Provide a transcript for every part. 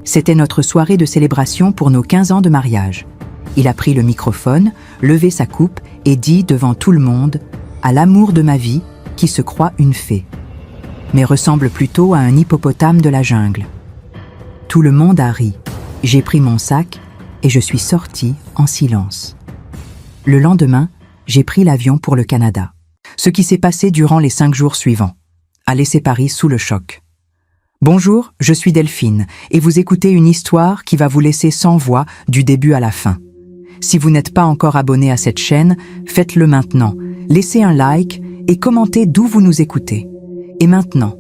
C'était notre soirée de célébration pour nos 15 ans de mariage. Il a pris le microphone, levé sa coupe et dit devant tout le monde « À l'amour de ma vie, qui se croit une fée », mais ressemble plutôt à un hippopotame de la jungle. Tout le monde a ri. J'ai pris mon sac et je suis sortie en silence. Le lendemain, j'ai pris l'avion pour le Canada. Ce qui s'est passé durant les 5 jours suivants a laissé Paris sous le choc. Bonjour, je suis Delphine et vous écoutez une histoire qui va vous laisser sans voix du début à la fin. Si vous n'êtes pas encore abonné à cette chaîne, faites-le maintenant. Laissez un like et commentez d'où vous nous écoutez. Et maintenant,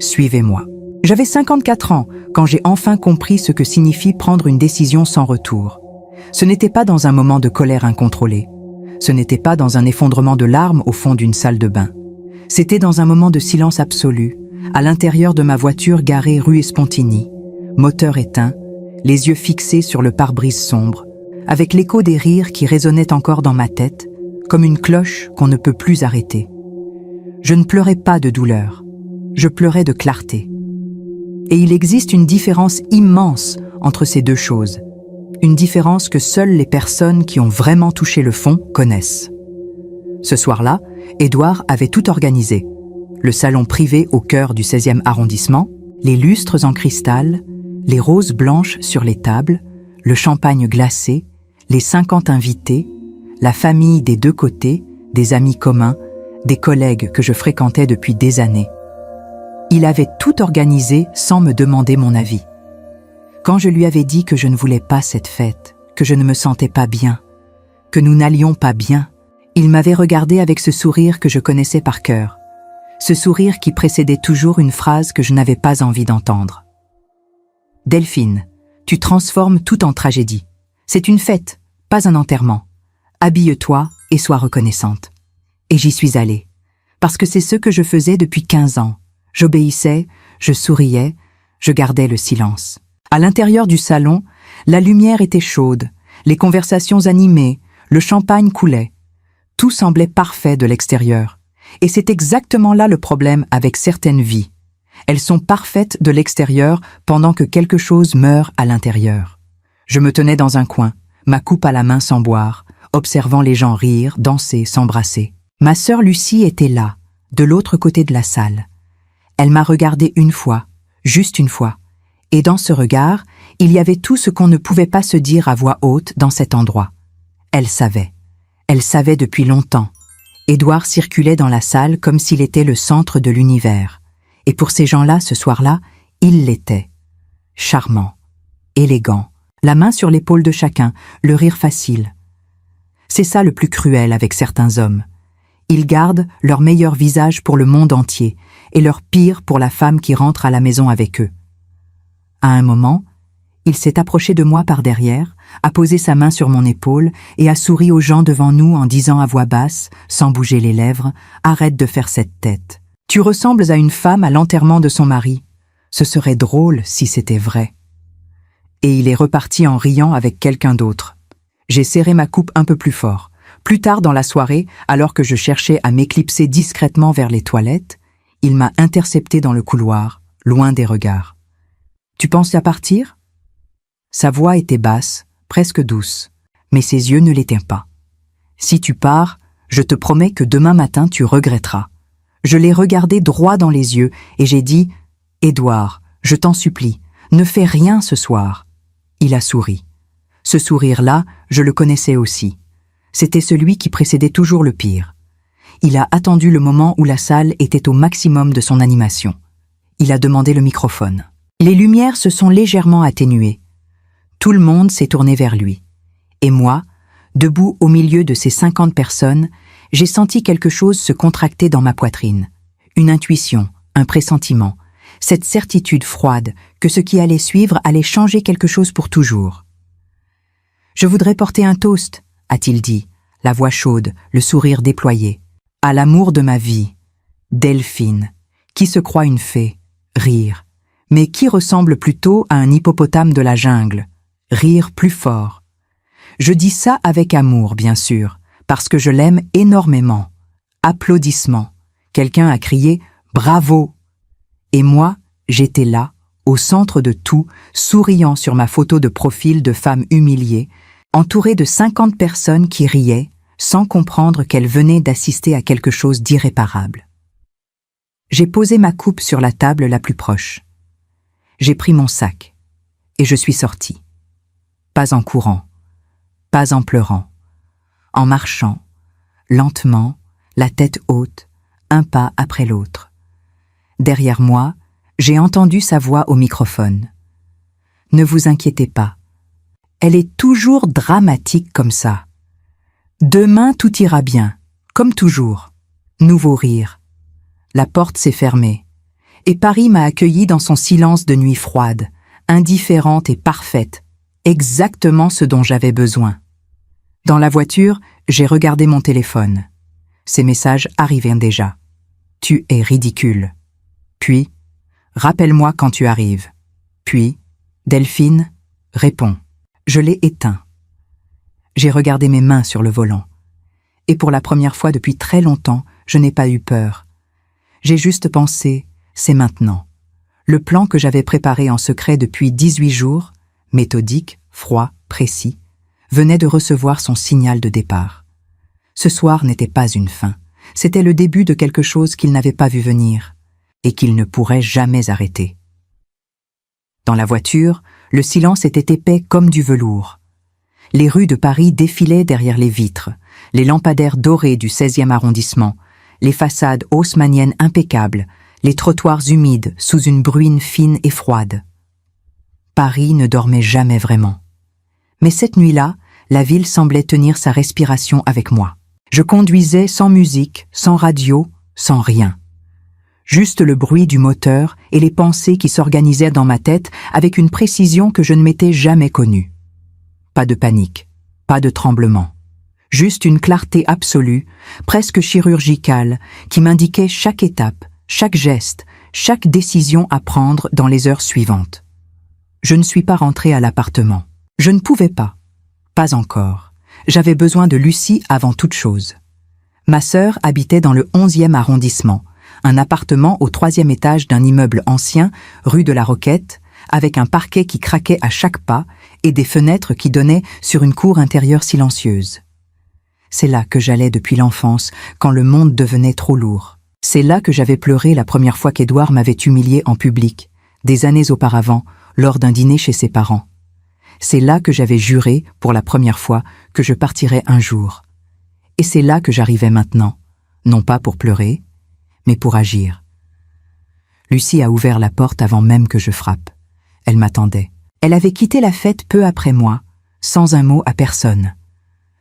suivez-moi. J'avais 54 ans quand j'ai enfin compris ce que signifie prendre une décision sans retour. Ce n'était pas dans un moment de colère incontrôlée. Ce n'était pas dans un effondrement de larmes au fond d'une salle de bain. C'était dans un moment de silence absolu, à l'intérieur de ma voiture garée rue Espontini, moteur éteint, les yeux fixés sur le pare-brise sombre, avec l'écho des rires qui résonnaient encore dans ma tête, comme une cloche qu'on ne peut plus arrêter. Je ne pleurais pas de douleur, je pleurais de clarté. Et il existe une différence immense entre ces deux choses, une différence que seules les personnes qui ont vraiment touché le fond connaissent. Ce soir-là, Édouard avait tout organisé. Le salon privé au cœur du 16e arrondissement, les lustres en cristal, les roses blanches sur les tables, le champagne glacé, les 50 invités, la famille des deux côtés, des amis communs, des collègues que je fréquentais depuis des années. Il avait tout organisé sans me demander mon avis. Quand je lui avais dit que je ne voulais pas cette fête, que je ne me sentais pas bien, que nous n'allions pas bien, il m'avait regardé avec ce sourire que je connaissais par cœur, ce sourire qui précédait toujours une phrase que je n'avais pas envie d'entendre. « Delphine, tu transformes tout en tragédie. C'est une fête, pas un enterrement. Habille-toi et sois reconnaissante. » Et j'y suis allée, parce que c'est ce que je faisais depuis 15 ans. J'obéissais, je souriais, je gardais le silence. À l'intérieur du salon, la lumière était chaude, les conversations animées, le champagne coulait. Tout semblait parfait de l'extérieur. Et c'est exactement là le problème avec certaines vies. Elles sont parfaites de l'extérieur pendant que quelque chose meurt à l'intérieur. Je me tenais dans un coin, ma coupe à la main sans boire, observant les gens rire, danser, s'embrasser. Ma sœur Lucie était là, de l'autre côté de la salle. Elle m'a regardé une fois, juste une fois. Et dans ce regard, il y avait tout ce qu'on ne pouvait pas se dire à voix haute dans cet endroit. Elle savait. Elle savait depuis longtemps. Édouard circulait dans la salle comme s'il était le centre de l'univers. Et pour ces gens-là, ce soir-là, il l'était. Charmant, élégant, la main sur l'épaule de chacun, le rire facile. C'est ça le plus cruel avec certains hommes. Ils gardent leur meilleur visage pour le monde entier et leur pire pour la femme qui rentre à la maison avec eux. À un moment, il s'est approché de moi par derrière, a posé sa main sur mon épaule et a souri aux gens devant nous en disant à voix basse, sans bouger les lèvres, « Arrête de faire cette tête. Tu ressembles à une femme à l'enterrement de son mari. Ce serait drôle si c'était vrai. » Et il est reparti en riant avec quelqu'un d'autre. J'ai serré ma coupe un peu plus fort. Plus tard dans la soirée, alors que je cherchais à m'éclipser discrètement vers les toilettes, il m'a intercepté dans le couloir, loin des regards. « Tu penses à partir ?» Sa voix était basse, presque douce, mais ses yeux ne l'étaient pas. « Si tu pars, je te promets que demain matin tu regretteras. » Je l'ai regardé droit dans les yeux et j'ai dit « Édouard, je t'en supplie, ne fais rien ce soir. » Il a souri. Ce sourire-là, je le connaissais aussi. C'était celui qui précédait toujours le pire. Il a attendu le moment où la salle était au maximum de son animation. Il a demandé le microphone. Les lumières se sont légèrement atténuées. Tout le monde s'est tourné vers lui. Et moi, debout au milieu de ces 50 personnes, j'ai senti quelque chose se contracter dans ma poitrine. Une intuition, un pressentiment, cette certitude froide que ce qui allait suivre allait changer quelque chose pour toujours. « Je voudrais porter un toast », a-t-il dit, la voix chaude, le sourire déployé. « À l'amour de ma vie, Delphine, qui se croit une fée, rire, mais qui ressemble plutôt à un hippopotame de la jungle, rire plus fort. Je dis ça avec amour, bien sûr, parce que je l'aime énormément. Applaudissements. Quelqu'un a crié « Bravo !» Et moi, j'étais là, au centre de tout, souriant sur ma photo de profil de femme humiliée, entourée de 50 personnes qui riaient, sans comprendre qu'elle venait d'assister à quelque chose d'irréparable. J'ai posé ma coupe sur la table la plus proche. J'ai pris mon sac, et je suis sortie. Pas en courant, pas en pleurant, en marchant, lentement, la tête haute, un pas après l'autre. Derrière moi, j'ai entendu sa voix au microphone. « Ne vous inquiétez pas. Elle est toujours dramatique comme ça. Demain, tout ira bien, comme toujours. » Nouveau rire. La porte s'est fermée, et Paris m'a accueilli dans son silence de nuit froide, indifférente et parfaite, exactement ce dont j'avais besoin. Dans la voiture, j'ai regardé mon téléphone. Ces messages arrivaient déjà. « Tu es ridicule. » Puis, « Rappelle-moi quand tu arrives. » Puis, « Delphine, réponds. » Je l'ai éteint. J'ai regardé mes mains sur le volant. Et pour la première fois depuis très longtemps, je n'ai pas eu peur. J'ai juste pensé, c'est maintenant. Le plan que j'avais préparé en secret depuis 18 jours, méthodique, froid, précis, venait de recevoir son signal de départ. Ce soir n'était pas une fin, c'était le début de quelque chose qu'il n'avait pas vu venir, et qu'il ne pourrait jamais arrêter. Dans la voiture, le silence était épais comme du velours. Les rues de Paris défilaient derrière les vitres, les lampadaires dorés du 16e arrondissement, les façades haussmanniennes impeccables, les trottoirs humides sous une bruine fine et froide. Paris ne dormait jamais vraiment. Mais cette nuit-là, la ville semblait tenir sa respiration avec moi. Je conduisais sans musique, sans radio, sans rien. Juste le bruit du moteur et les pensées qui s'organisaient dans ma tête avec une précision que je ne m'étais jamais connue. Pas de panique, pas de tremblement. Juste une clarté absolue, presque chirurgicale, qui m'indiquait chaque étape, chaque geste, chaque décision à prendre dans les heures suivantes. Je ne suis pas rentrée à l'appartement. Je ne pouvais pas. Pas encore. J'avais besoin de Lucie avant toute chose. Ma sœur habitait dans le 11e arrondissement, un appartement au 3e étage d'un immeuble ancien, rue de la Roquette, avec un parquet qui craquait à chaque pas et des fenêtres qui donnaient sur une cour intérieure silencieuse. C'est là que j'allais depuis l'enfance, quand le monde devenait trop lourd. C'est là que j'avais pleuré la première fois qu'Édouard m'avait humiliée en public, des années auparavant, lors d'un dîner chez ses parents. C'est là que j'avais juré, pour la première fois, que je partirais un jour. Et c'est là que j'arrivais maintenant, non pas pour pleurer, mais pour agir. Lucie a ouvert la porte avant même que je frappe. Elle m'attendait. Elle avait quitté la fête peu après moi, sans un mot à personne.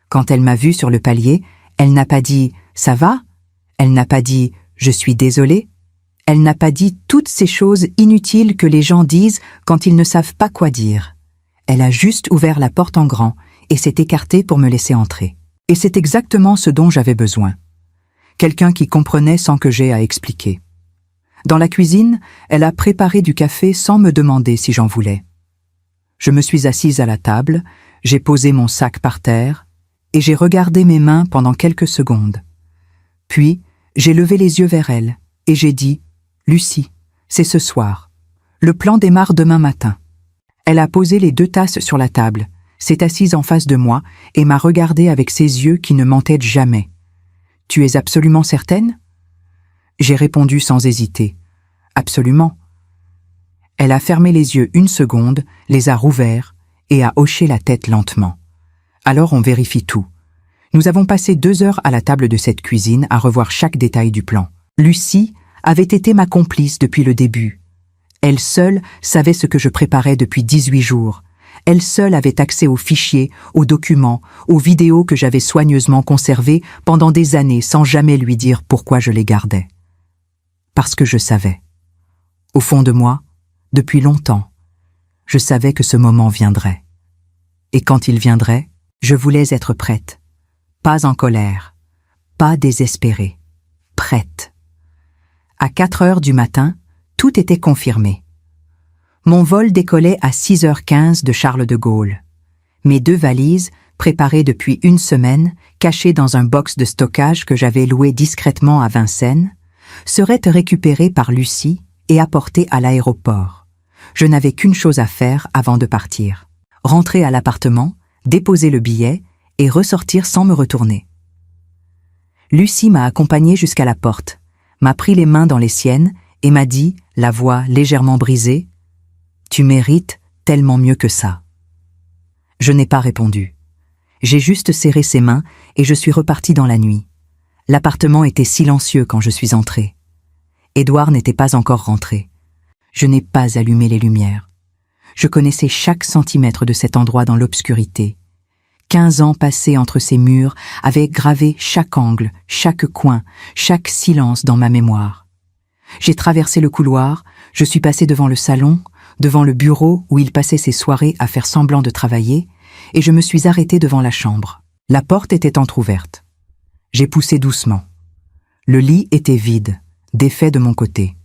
Quand elle m'a vue sur le palier, elle n'a pas dit « ça va ?» Elle n'a pas dit « je suis désolée ?» Elle n'a pas dit toutes ces choses inutiles que les gens disent quand ils ne savent pas quoi dire. Elle a juste ouvert la porte en grand et s'est écartée pour me laisser entrer. Et c'est exactement ce dont j'avais besoin. Quelqu'un qui comprenait sans que j'aie à expliquer. Dans la cuisine, elle a préparé du café sans me demander si j'en voulais. Je me suis assise à la table, j'ai posé mon sac par terre et j'ai regardé mes mains pendant quelques secondes. Puis, j'ai levé les yeux vers elle et j'ai dit « Lucie, c'est ce soir. Le plan démarre demain matin. » Elle a posé les 2 tasses sur la table, s'est assise en face de moi et m'a regardée avec ses yeux qui ne mentaient jamais. « Tu es absolument certaine ?» J'ai répondu sans hésiter. « Absolument. » Elle a fermé les yeux une seconde, les a rouverts et a hoché la tête lentement. Alors on vérifie tout. Nous avons passé 2 heures à la table de cette cuisine à revoir chaque détail du plan. Lucie avait été ma complice depuis le début. Elle seule savait ce que je préparais depuis 18 jours. Elle seule avait accès aux fichiers, aux documents, aux vidéos que j'avais soigneusement conservées pendant des années sans jamais lui dire pourquoi je les gardais. Parce que je savais. Au fond de moi, depuis longtemps, je savais que ce moment viendrait. Et quand il viendrait, je voulais être prête. Pas en colère, pas désespérée, prête. À 4 heures du matin, tout était confirmé. Mon vol décollait à 6h15 de Charles de Gaulle. Mes 2 valises, préparées depuis une semaine, cachées dans un box de stockage que j'avais loué discrètement à Vincennes, seraient récupérées par Lucie et apportées à l'aéroport. je n'avais qu'une chose à faire avant de partir. Rentrer à l'appartement, déposer le billet et ressortir sans me retourner. Lucie m'a accompagnée jusqu'à la porte, m'a pris les mains dans les siennes et m'a dit, la voix légèrement brisée, « Tu mérites tellement mieux que ça. » Je n'ai pas répondu. J'ai juste serré ses mains et je suis reparti dans la nuit. L'appartement était silencieux quand je suis entré. Édouard n'était pas encore rentré. Je n'ai pas allumé les lumières. Je connaissais chaque centimètre de cet endroit dans l'obscurité. 15 ans passés entre ces murs avaient gravé chaque angle, chaque coin, chaque silence dans ma mémoire. J'ai traversé le couloir, je suis passé devant le salon, devant le bureau où il passait ses soirées à faire semblant de travailler, et je me suis arrêté devant la chambre. La porte était entr'ouverte. J'ai poussé doucement. Le lit était vide, défait de mon côté.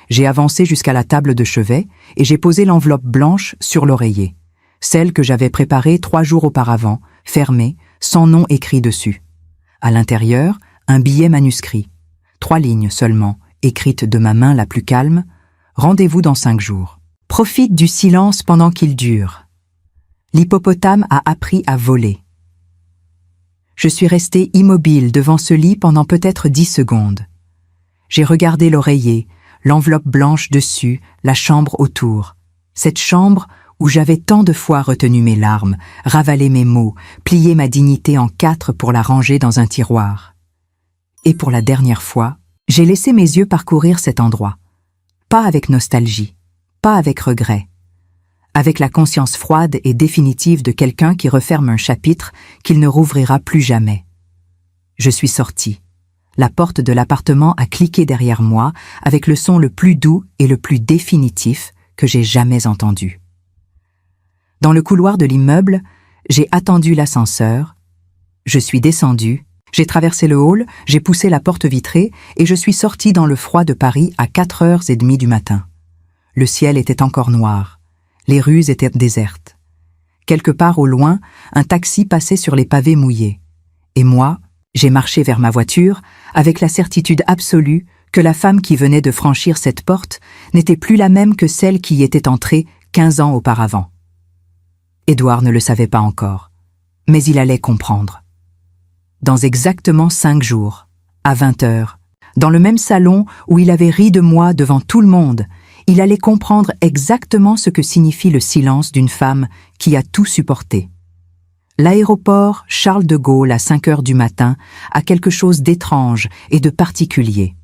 J'ai avancé jusqu'à la table de chevet et j'ai posé l'enveloppe blanche sur l'oreiller, celle que j'avais préparée 3 jours auparavant, fermée, sans nom écrit dessus. À l'intérieur, un billet manuscrit, 3 lignes seulement, écrites de ma main la plus calme, « Rendez-vous dans 5 jours. Profite du silence pendant qu'il dure. L'hippopotame a appris à voler. » Je suis resté immobile devant ce lit pendant peut-être 10 secondes. J'ai regardé l'oreiller, l'enveloppe blanche dessus, la chambre autour. Cette chambre où j'avais tant de fois retenu mes larmes, ravalé mes mots, plié ma dignité en 4 pour la ranger dans un tiroir. Et pour la dernière fois, j'ai laissé mes yeux parcourir cet endroit. Pas avec nostalgie, pas avec regret. Avec la conscience froide et définitive de quelqu'un qui referme un chapitre qu'il ne rouvrira plus jamais. Je suis sorti. La porte de l'appartement a cliqué derrière moi avec le son le plus doux et le plus définitif que j'ai jamais entendu. Dans le couloir de l'immeuble, j'ai attendu l'ascenseur. Je suis descendu, j'ai traversé le hall, j'ai poussé la porte vitrée et je suis sorti dans le froid de Paris à 4h30 du matin. Le ciel était encore noir. Les rues étaient désertes. Quelque part au loin, un taxi passait sur les pavés mouillés. Et moi, j'ai marché vers ma voiture avec la certitude absolue que la femme qui venait de franchir cette porte n'était plus la même que celle qui y était entrée 15 ans auparavant. Édouard ne le savait pas encore, mais il allait comprendre. Dans exactement 5 jours, à 20h, dans le même salon où il avait ri de moi devant tout le monde, il allait comprendre exactement ce que signifie le silence d'une femme qui a tout supporté. L'aéroport Charles de Gaulle à 5h du matin a quelque chose d'étrange et de particulier.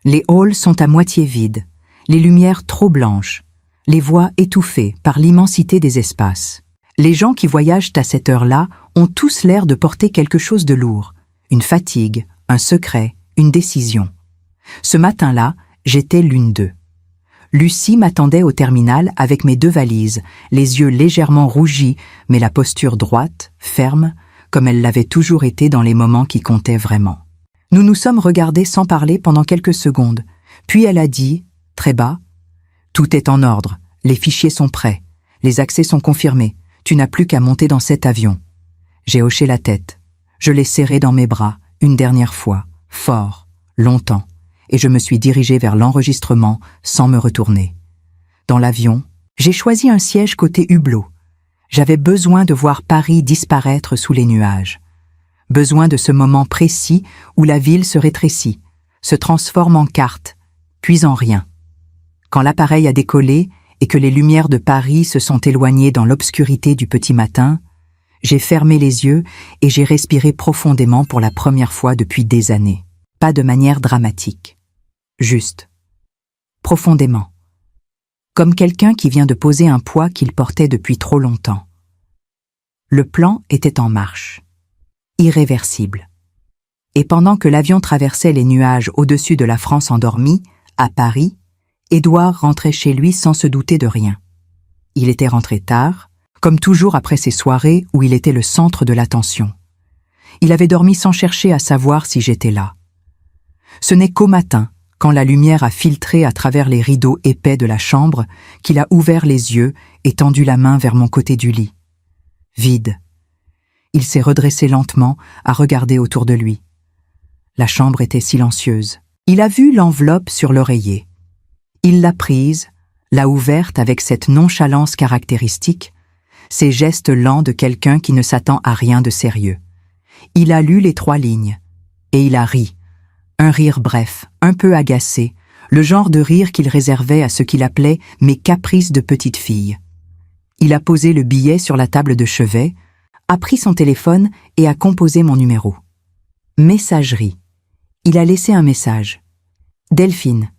Les halls sont à moitié vides, les lumières trop blanches, les voix étouffées par l'immensité des espaces. Les gens qui voyagent à cette heure-là ont tous l'air de porter quelque chose de lourd, une fatigue, un secret, une décision. Ce matin-là, j'étais l'une d'eux. Lucie m'attendait au terminal avec mes 2 valises, les yeux légèrement rougis, mais la posture droite, ferme, comme elle l'avait toujours été dans les moments qui comptaient vraiment. Nous nous sommes regardés sans parler pendant quelques secondes, puis elle a dit, très bas, « Tout est en ordre, les fichiers sont prêts, les accès sont confirmés, tu n'as plus qu'à monter dans cet avion. » J'ai hoché la tête, je l'ai serré dans mes bras, une dernière fois, fort, longtemps. Et je me suis dirigé vers l'enregistrement sans me retourner. Dans l'avion, j'ai choisi un siège côté hublot. J'avais besoin de voir Paris disparaître sous les nuages. Besoin de ce moment précis où la ville se rétrécit, se transforme en carte, puis en rien. Quand l'appareil a décollé et que les lumières de Paris se sont éloignées dans l'obscurité du petit matin, j'ai fermé les yeux et j'ai respiré profondément pour la première fois depuis des années. Pas de manière dramatique. Juste. Profondément. Comme quelqu'un qui vient de poser un poids qu'il portait depuis trop longtemps. Le plan était en marche. Irréversible. Et pendant que l'avion traversait les nuages au-dessus de la France endormie, à Paris, Édouard rentrait chez lui sans se douter de rien. Il était rentré tard, comme toujours après ces soirées où il était le centre de l'attention. Il avait dormi sans chercher à savoir si j'étais là. Ce n'est qu'au matin, quand la lumière a filtré à travers les rideaux épais de la chambre, qu'il a ouvert les yeux et tendu la main vers mon côté du lit. Vide. Il s'est redressé lentement à regarder autour de lui. La chambre était silencieuse. Il a vu l'enveloppe sur l'oreiller. Il l'a prise, l'a ouverte avec cette nonchalance caractéristique, ces gestes lents de quelqu'un qui ne s'attend à rien de sérieux. Il a lu les 3 lignes, et il a ri. Un rire bref, un peu agacé, le genre de rire qu'il réservait à ce qu'il appelait « mes caprices de petite fille ». Il a posé le billet sur la table de chevet, a pris son téléphone et a composé mon numéro. Messagerie. Il a laissé un message. « Delphine,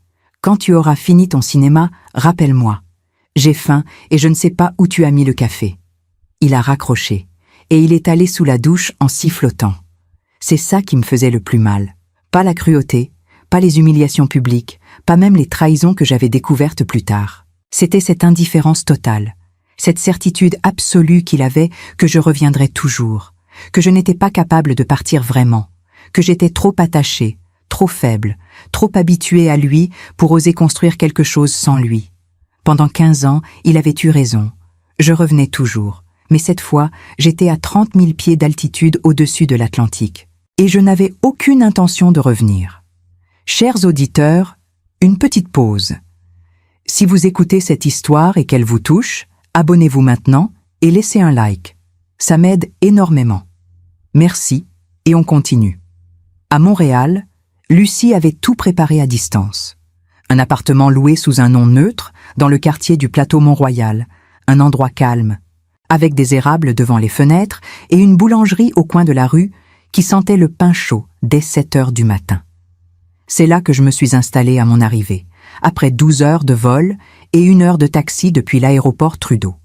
quand tu auras fini ton cinéma, rappelle-moi. J'ai faim et je ne sais pas où tu as mis le café. » Il a raccroché, et il est allé sous la douche en sifflotant. C'est ça qui me faisait le plus mal. Pas la cruauté, pas les humiliations publiques, pas même les trahisons que j'avais découvertes plus tard. C'était cette indifférence totale, cette certitude absolue qu'il avait que je reviendrais toujours, que je n'étais pas capable de partir vraiment, que j'étais trop attachée, trop faible, trop habituée à lui pour oser construire quelque chose sans lui. Pendant 15 ans, il avait eu raison. Je revenais toujours, mais cette fois, j'étais à 30 000 pieds d'altitude au-dessus de l'Atlantique. Et je n'avais aucune intention de revenir. Chers auditeurs, une petite pause. Si vous écoutez cette histoire et qu'elle vous touche, abonnez-vous maintenant et laissez un like. Ça m'aide énormément. Merci, et on continue. À Montréal, Lucie avait tout préparé à distance. Un appartement loué sous un nom neutre, dans le quartier du Plateau Mont-Royal, un endroit calme, avec des érables devant les fenêtres et une boulangerie au coin de la rue qui sentait le pain chaud dès 7 heures du matin. C'est là que je me suis installée à mon arrivée, après 12 heures de vol et 1 heure de taxi depuis l'aéroport Trudeau.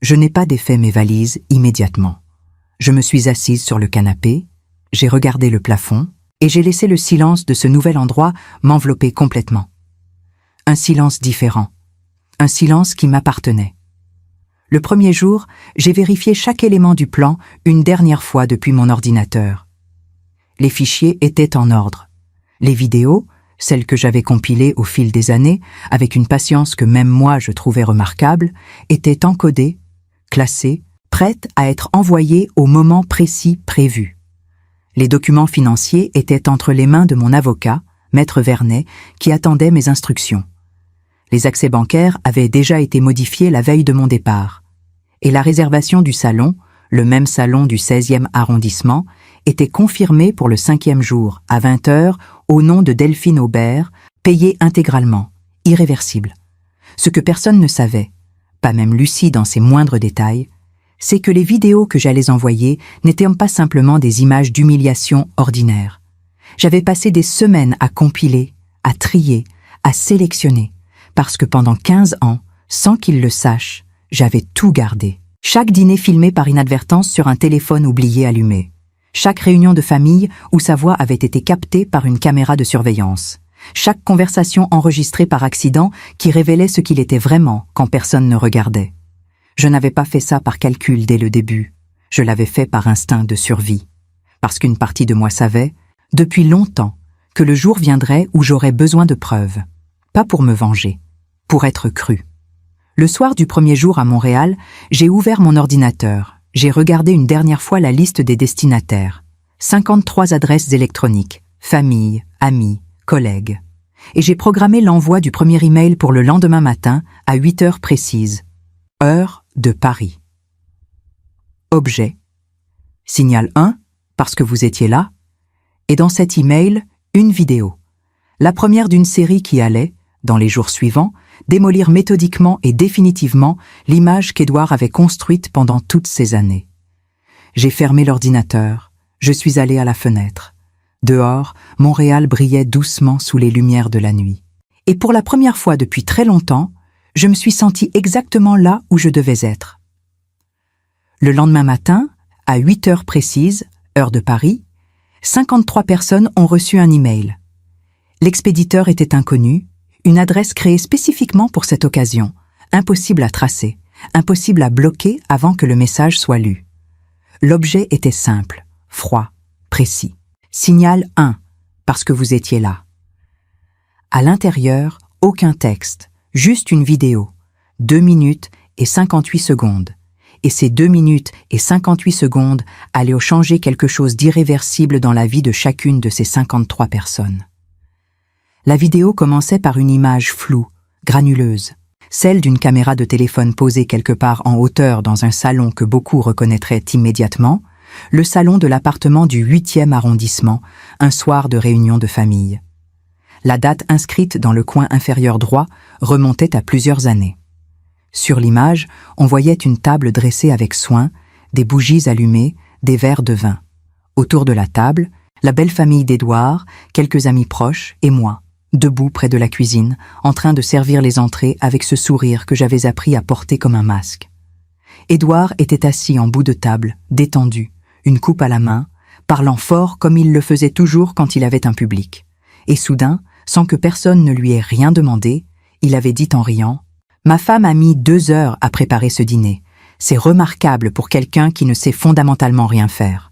Je n'ai pas défait mes valises immédiatement. Je me suis assise sur le canapé, j'ai regardé le plafond et j'ai laissé le silence de ce nouvel endroit m'envelopper complètement. Un silence différent, un silence qui m'appartenait. Le premier jour, j'ai vérifié chaque élément du plan une dernière fois depuis mon ordinateur. Les fichiers étaient en ordre. Les vidéos, celles que j'avais compilées au fil des années, avec une patience que même moi je trouvais remarquable, étaient encodées, classées, prêtes à être envoyées au moment précis prévu. Les documents financiers étaient entre les mains de mon avocat, Maître Vernet, qui attendait mes instructions. Les accès bancaires avaient déjà été modifiés la veille de mon départ. Et la réservation du salon, le même salon du 16e arrondissement, était confirmée pour le 5e jour, à 20 heures, au nom de Delphine Aubert, payée intégralement, irréversible. Ce que personne ne savait, pas même Lucie dans ses moindres détails, c'est que les vidéos que j'allais envoyer n'étaient pas simplement des images d'humiliation ordinaires. J'avais passé des semaines à compiler, à trier, à sélectionner, parce que pendant 15 ans, sans qu'il le sache, j'avais tout gardé. Chaque dîner filmé par inadvertance sur un téléphone oublié allumé. Chaque réunion de famille où sa voix avait été captée par une caméra de surveillance. Chaque conversation enregistrée par accident qui révélait ce qu'il était vraiment quand personne ne regardait. Je n'avais pas fait ça par calcul dès le début. Je l'avais fait par instinct de survie. Parce qu'une partie de moi savait, depuis longtemps, que le jour viendrait où j'aurais besoin de preuves. Pas pour me venger, pour être cru. Le soir du premier jour à Montréal, j'ai ouvert mon ordinateur. J'ai regardé une dernière fois la liste des destinataires. 53 adresses électroniques, famille, amis, collègues. Et j'ai programmé l'envoi du premier email pour le lendemain matin à 8 heures précises. Heure de Paris. Objet. Signal 1, parce que vous étiez là. Et dans cet email, une vidéo. La première d'une série qui allait, dans les jours suivants, démolir méthodiquement et définitivement l'image qu'Édouard avait construite pendant toutes ces années. J'ai fermé l'ordinateur, je suis allé à la fenêtre. Dehors, Montréal brillait doucement sous les lumières de la nuit. Et pour la première fois depuis très longtemps, je me suis sentie exactement là où je devais être. Le lendemain matin, à 8 heures précises, heure de Paris, 53 personnes ont reçu un email. L'expéditeur était inconnu, une adresse créée spécifiquement pour cette occasion, impossible à tracer, impossible à bloquer avant que le message soit lu. L'objet était simple, froid, précis. Signal 1, parce que vous étiez là. À l'intérieur, aucun texte, juste une vidéo, 2 minutes et 58 secondes. Et ces 2 minutes et 58 secondes allaient changer quelque chose d'irréversible dans la vie de chacune de ces 53 personnes. La vidéo commençait par une image floue, granuleuse, celle d'une caméra de téléphone posée quelque part en hauteur dans un salon que beaucoup reconnaîtraient immédiatement, le salon de l'appartement du 8e arrondissement, un soir de réunion de famille. La date inscrite dans le coin inférieur droit remontait à plusieurs années. Sur l'image, on voyait une table dressée avec soin, des bougies allumées, des verres de vin. Autour de la table, la belle famille d'Édouard, quelques amis proches et moi, debout près de la cuisine, en train de servir les entrées avec ce sourire que j'avais appris à porter comme un masque. Édouard était assis en bout de table, détendu, une coupe à la main, parlant fort comme il le faisait toujours quand il avait un public. Et soudain, sans que personne ne lui ait rien demandé, il avait dit en riant « Ma femme a mis 2 heures à préparer ce dîner. C'est remarquable pour quelqu'un qui ne sait fondamentalement rien faire. »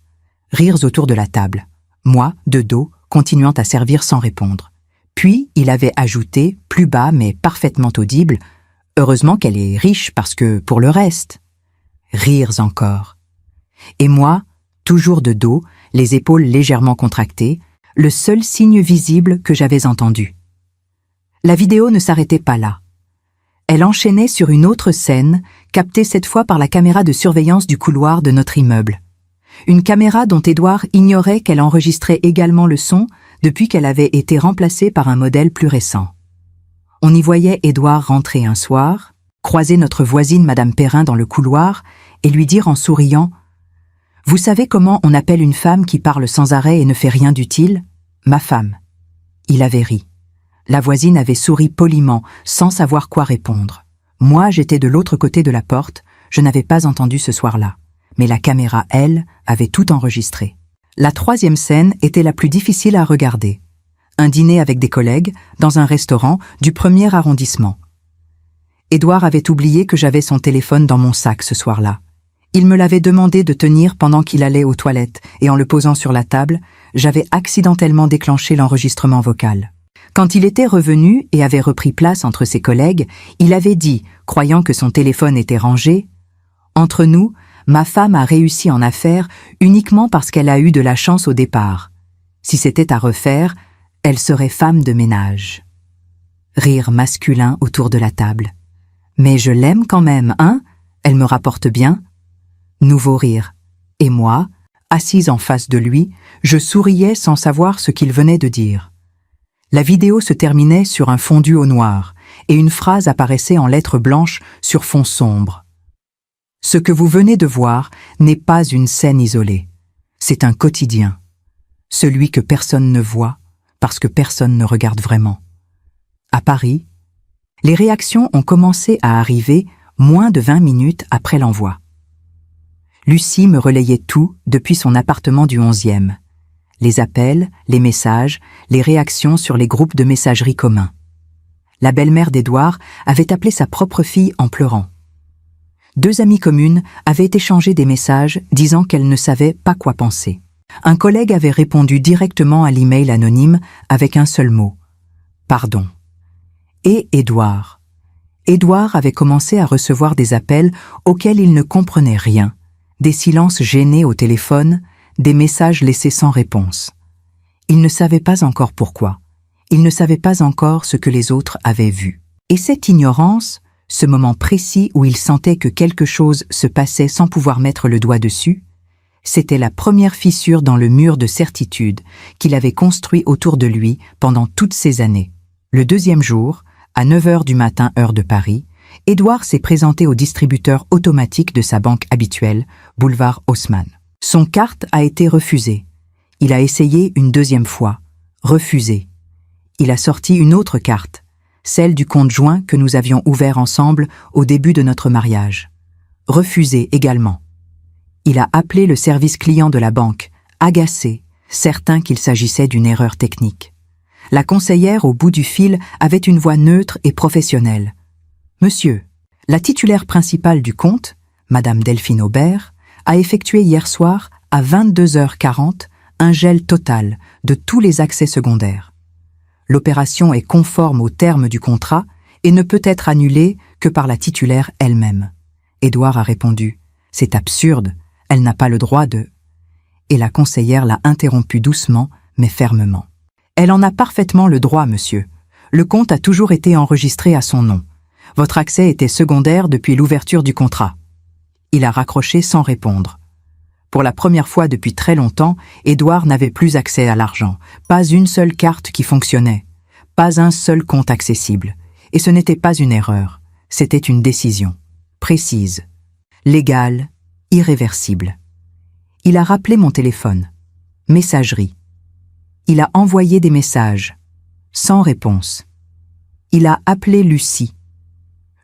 Rires autour de la table. Moi, de dos, continuant à servir sans répondre. Puis, il avait ajouté, plus bas mais parfaitement audible, « Heureusement qu'elle est riche parce que, pour le reste... » Rires encore. Et moi, toujours de dos, les épaules légèrement contractées, le seul signe visible que j'avais entendu. La vidéo ne s'arrêtait pas là. Elle enchaînait sur une autre scène, captée cette fois par la caméra de surveillance du couloir de notre immeuble. Une caméra dont Édouard ignorait qu'elle enregistrait également le son depuis qu'elle avait été remplacée par un modèle plus récent. On y voyait Édouard rentrer un soir, croiser notre voisine Madame Perrin dans le couloir et lui dire en souriant « Vous savez comment on appelle une femme qui parle sans arrêt et ne fait rien d'utile ? Ma femme. » Il avait ri. La voisine avait souri poliment, sans savoir quoi répondre. Moi, j'étais de l'autre côté de la porte, je n'avais pas entendu ce soir-là. Mais la caméra, elle, avait tout enregistré. La 3e scène était la plus difficile à regarder. Un dîner avec des collègues, dans un restaurant du 1er arrondissement. Édouard avait oublié que j'avais son téléphone dans mon sac ce soir-là. Il me l'avait demandé de tenir pendant qu'il allait aux toilettes, et en le posant sur la table, j'avais accidentellement déclenché l'enregistrement vocal. Quand il était revenu et avait repris place entre ses collègues, il avait dit, croyant que son téléphone était rangé, « Entre nous, ma femme a réussi en affaires uniquement parce qu'elle a eu de la chance au départ. Si c'était à refaire, elle serait femme de ménage. » Rire masculin autour de la table. « Mais je l'aime quand même, hein? Elle me rapporte bien. » Nouveau rire. Et moi, assise en face de lui, je souriais sans savoir ce qu'il venait de dire. La vidéo se terminait sur un fondu au noir, et une phrase apparaissait en lettres blanches sur fond sombre. « Ce que vous venez de voir n'est pas une scène isolée. C'est un quotidien. Celui que personne ne voit, parce que personne ne regarde vraiment. » À Paris, les réactions ont commencé à arriver moins de 20 minutes après l'envoi. Lucie me relayait tout depuis son appartement du 11e. Les appels, les messages, les réactions sur les groupes de messagerie communs. La belle-mère d'Édouard avait appelé sa propre fille en pleurant. 2 amies communes avaient échangé des messages disant qu'elles ne savaient pas quoi penser. Un collègue avait répondu directement à l'email anonyme avec un seul mot. « Pardon. » Et Édouard. Édouard avait commencé à recevoir des appels auxquels il ne comprenait rien, des silences gênés au téléphone, des messages laissés sans réponse. Il ne savait pas encore pourquoi. Il ne savait pas encore ce que les autres avaient vu. Et cette ignorance, ce moment précis où il sentait que quelque chose se passait sans pouvoir mettre le doigt dessus, c'était la première fissure dans le mur de certitude qu'il avait construit autour de lui pendant toutes ces années. Le 2e jour, à 9 h du matin heure de Paris, Édouard s'est présenté au distributeur automatique de sa banque habituelle, boulevard Haussmann. Son carte a été refusée. Il a essayé une 2e fois. Refusée. Il a sorti une autre carte, celle du compte joint que nous avions ouvert ensemble au début de notre mariage. Refusée également. Il a appelé le service client de la banque, agacé, certain qu'il s'agissait d'une erreur technique. La conseillère au bout du fil avait une voix neutre et professionnelle. « Monsieur, la titulaire principale du compte, Madame Delphine Aubert, a effectué hier soir, à 22h40, un gel total de tous les accès secondaires. L'opération est conforme aux termes du contrat et ne peut être annulée que par la titulaire elle-même. » Édouard a répondu « C'est absurde, elle n'a pas le droit de... » Et la conseillère l'a interrompu doucement, mais fermement. « Elle en a parfaitement le droit, monsieur. Le compte a toujours été enregistré à son nom. Votre accès était secondaire depuis l'ouverture du contrat. » Il a raccroché sans répondre. Pour la première fois depuis très longtemps, Édouard n'avait plus accès à l'argent. Pas une seule carte qui fonctionnait. Pas un seul compte accessible. Et ce n'était pas une erreur. C'était une décision. Précise. Légale. Irréversible. Il a rappelé mon téléphone. Messagerie. Il a envoyé des messages. Sans réponse. Il a appelé Lucie.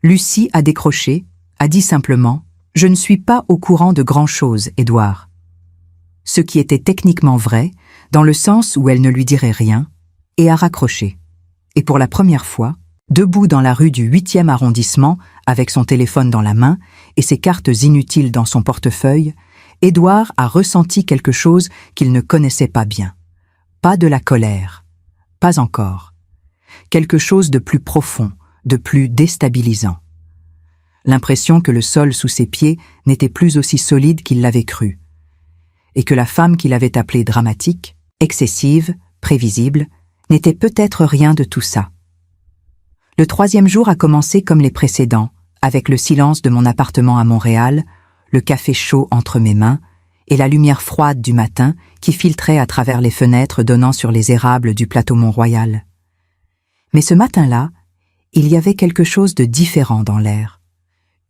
Lucie a décroché, a dit simplement « Je ne suis pas au courant de grand-chose, Édouard ». Ce qui était techniquement vrai, dans le sens où elle ne lui dirait rien, et a raccroché. Et pour la première fois, debout dans la rue du 8e arrondissement, avec son téléphone dans la main et ses cartes inutiles dans son portefeuille, Édouard a ressenti quelque chose qu'il ne connaissait pas bien. Pas de la colère. Pas encore. Quelque chose de plus profond, de plus déstabilisant. L'impression que le sol sous ses pieds n'était plus aussi solide qu'il l'avait cru, et que la femme qu'il avait appelée dramatique, excessive, prévisible, n'était peut-être rien de tout ça. Le 3e jour a commencé comme les précédents, avec le silence de mon appartement à Montréal, le café chaud entre mes mains et la lumière froide du matin qui filtrait à travers les fenêtres donnant sur les érables du plateau Mont-Royal. Mais ce matin-là, il y avait quelque chose de différent dans l'air.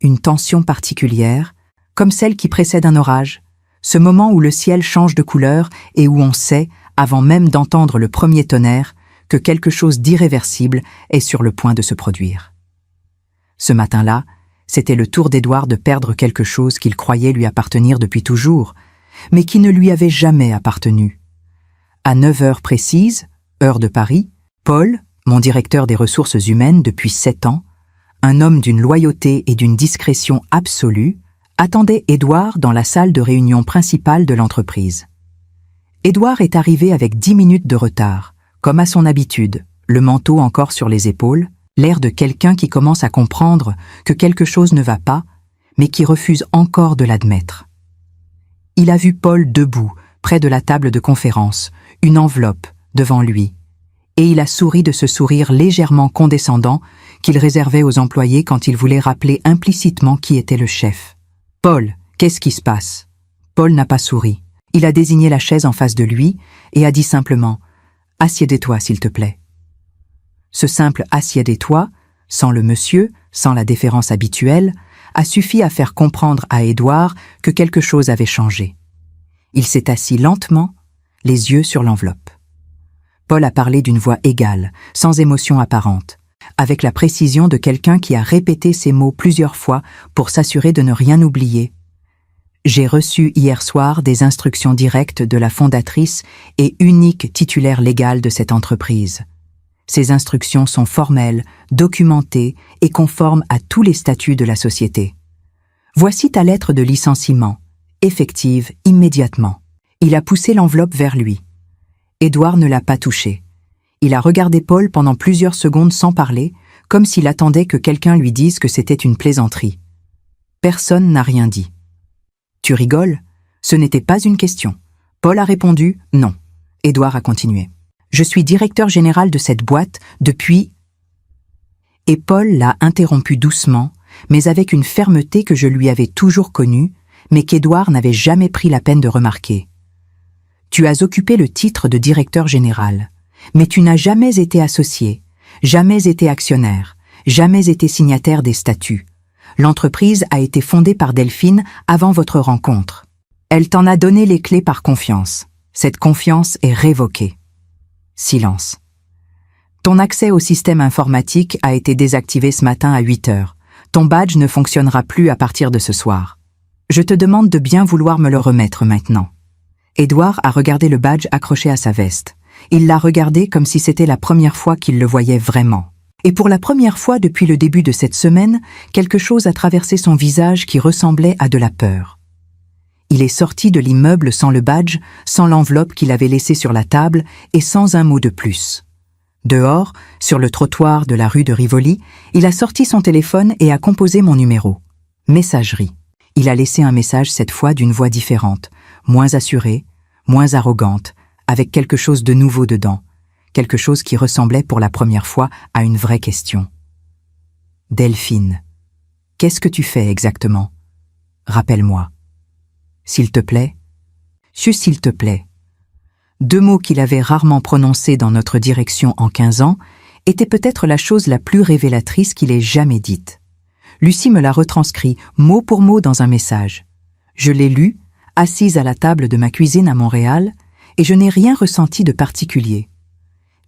Une tension particulière, comme celle qui précède un orage, ce moment où le ciel change de couleur et où on sait, avant même d'entendre le premier tonnerre, que quelque chose d'irréversible est sur le point de se produire. Ce matin-là, c'était le tour d'Édouard de perdre quelque chose qu'il croyait lui appartenir depuis toujours, mais qui ne lui avait jamais appartenu. À 9 heures précises, heure de Paris, Paul, mon directeur des ressources humaines depuis 7 ans, un homme d'une loyauté et d'une discrétion absolue, attendait Édouard dans la salle de réunion principale de l'entreprise. Édouard est arrivé avec 10 minutes de retard, comme à son habitude, le manteau encore sur les épaules, l'air de quelqu'un qui commence à comprendre que quelque chose ne va pas, mais qui refuse encore de l'admettre. Il a vu Paul debout, près de la table de conférence, une enveloppe devant lui, et il a souri de ce sourire légèrement condescendant qu'il réservait aux employés quand il voulait rappeler implicitement qui était le chef. « Paul, qu'est-ce qui se passe ?» Paul n'a pas souri. Il a désigné la chaise en face de lui et a dit simplement « Assieds-toi, s'il te plaît ». Ce simple « assieds-toi », sans le monsieur, sans la déférence habituelle, a suffi à faire comprendre à Édouard que quelque chose avait changé. Il s'est assis lentement, les yeux sur l'enveloppe. Paul a parlé d'une voix égale, sans émotion apparente, avec la précision de quelqu'un qui a répété ces mots plusieurs fois pour s'assurer de ne rien oublier. « J'ai reçu hier soir des instructions directes de la fondatrice et unique titulaire légale de cette entreprise. Ces instructions sont formelles, documentées et conformes à tous les statuts de la société. Voici ta lettre de licenciement, effective immédiatement. » Il a poussé l'enveloppe vers lui. Édouard ne l'a pas touchée. Il a regardé Paul pendant plusieurs secondes sans parler, comme s'il attendait que quelqu'un lui dise que c'était une plaisanterie. Personne n'a rien dit. « Tu rigoles ? Ce n'était pas une question. » Paul a répondu « non ». Édouard a continué. « Je suis directeur général de cette boîte depuis… » Et Paul l'a interrompu doucement, mais avec une fermeté que je lui avais toujours connue, mais qu'Édouard n'avait jamais pris la peine de remarquer. « Tu as occupé le titre de directeur général. Mais tu n'as jamais été associé, jamais été actionnaire, jamais été signataire des statuts. L'entreprise a été fondée par Delphine avant votre rencontre. Elle t'en a donné les clés par confiance. Cette confiance est révoquée. » Silence. « Ton accès au système informatique a été désactivé ce matin à 8 heures. Ton badge ne fonctionnera plus à partir de ce soir. Je te demande de bien vouloir me le remettre maintenant. » Édouard a regardé le badge accroché à sa veste. Il l'a regardé comme si c'était la première fois qu'il le voyait vraiment. Et pour la première fois depuis le début de cette semaine, quelque chose a traversé son visage qui ressemblait à de la peur. Il est sorti de l'immeuble sans le badge, sans l'enveloppe qu'il avait laissée sur la table et sans un mot de plus. Dehors, sur le trottoir de la rue de Rivoli, il a sorti son téléphone et a composé mon numéro. Messagerie. Il a laissé un message cette fois d'une voix différente, moins assurée, moins arrogante, avec quelque chose de nouveau dedans, quelque chose qui ressemblait pour la première fois à une vraie question. « Delphine, qu'est-ce que tu fais exactement? Rappelle-moi. S'il te plaît ?» S'il te plaît. 2 mots qu'il avait rarement prononcés dans notre direction en 15 ans étaient peut-être la chose la plus révélatrice qu'il ait jamais dite. Lucie me l'a retranscrit mot pour mot dans un message. Je l'ai lu, assise à la table de ma cuisine à Montréal, et je n'ai rien ressenti de particulier.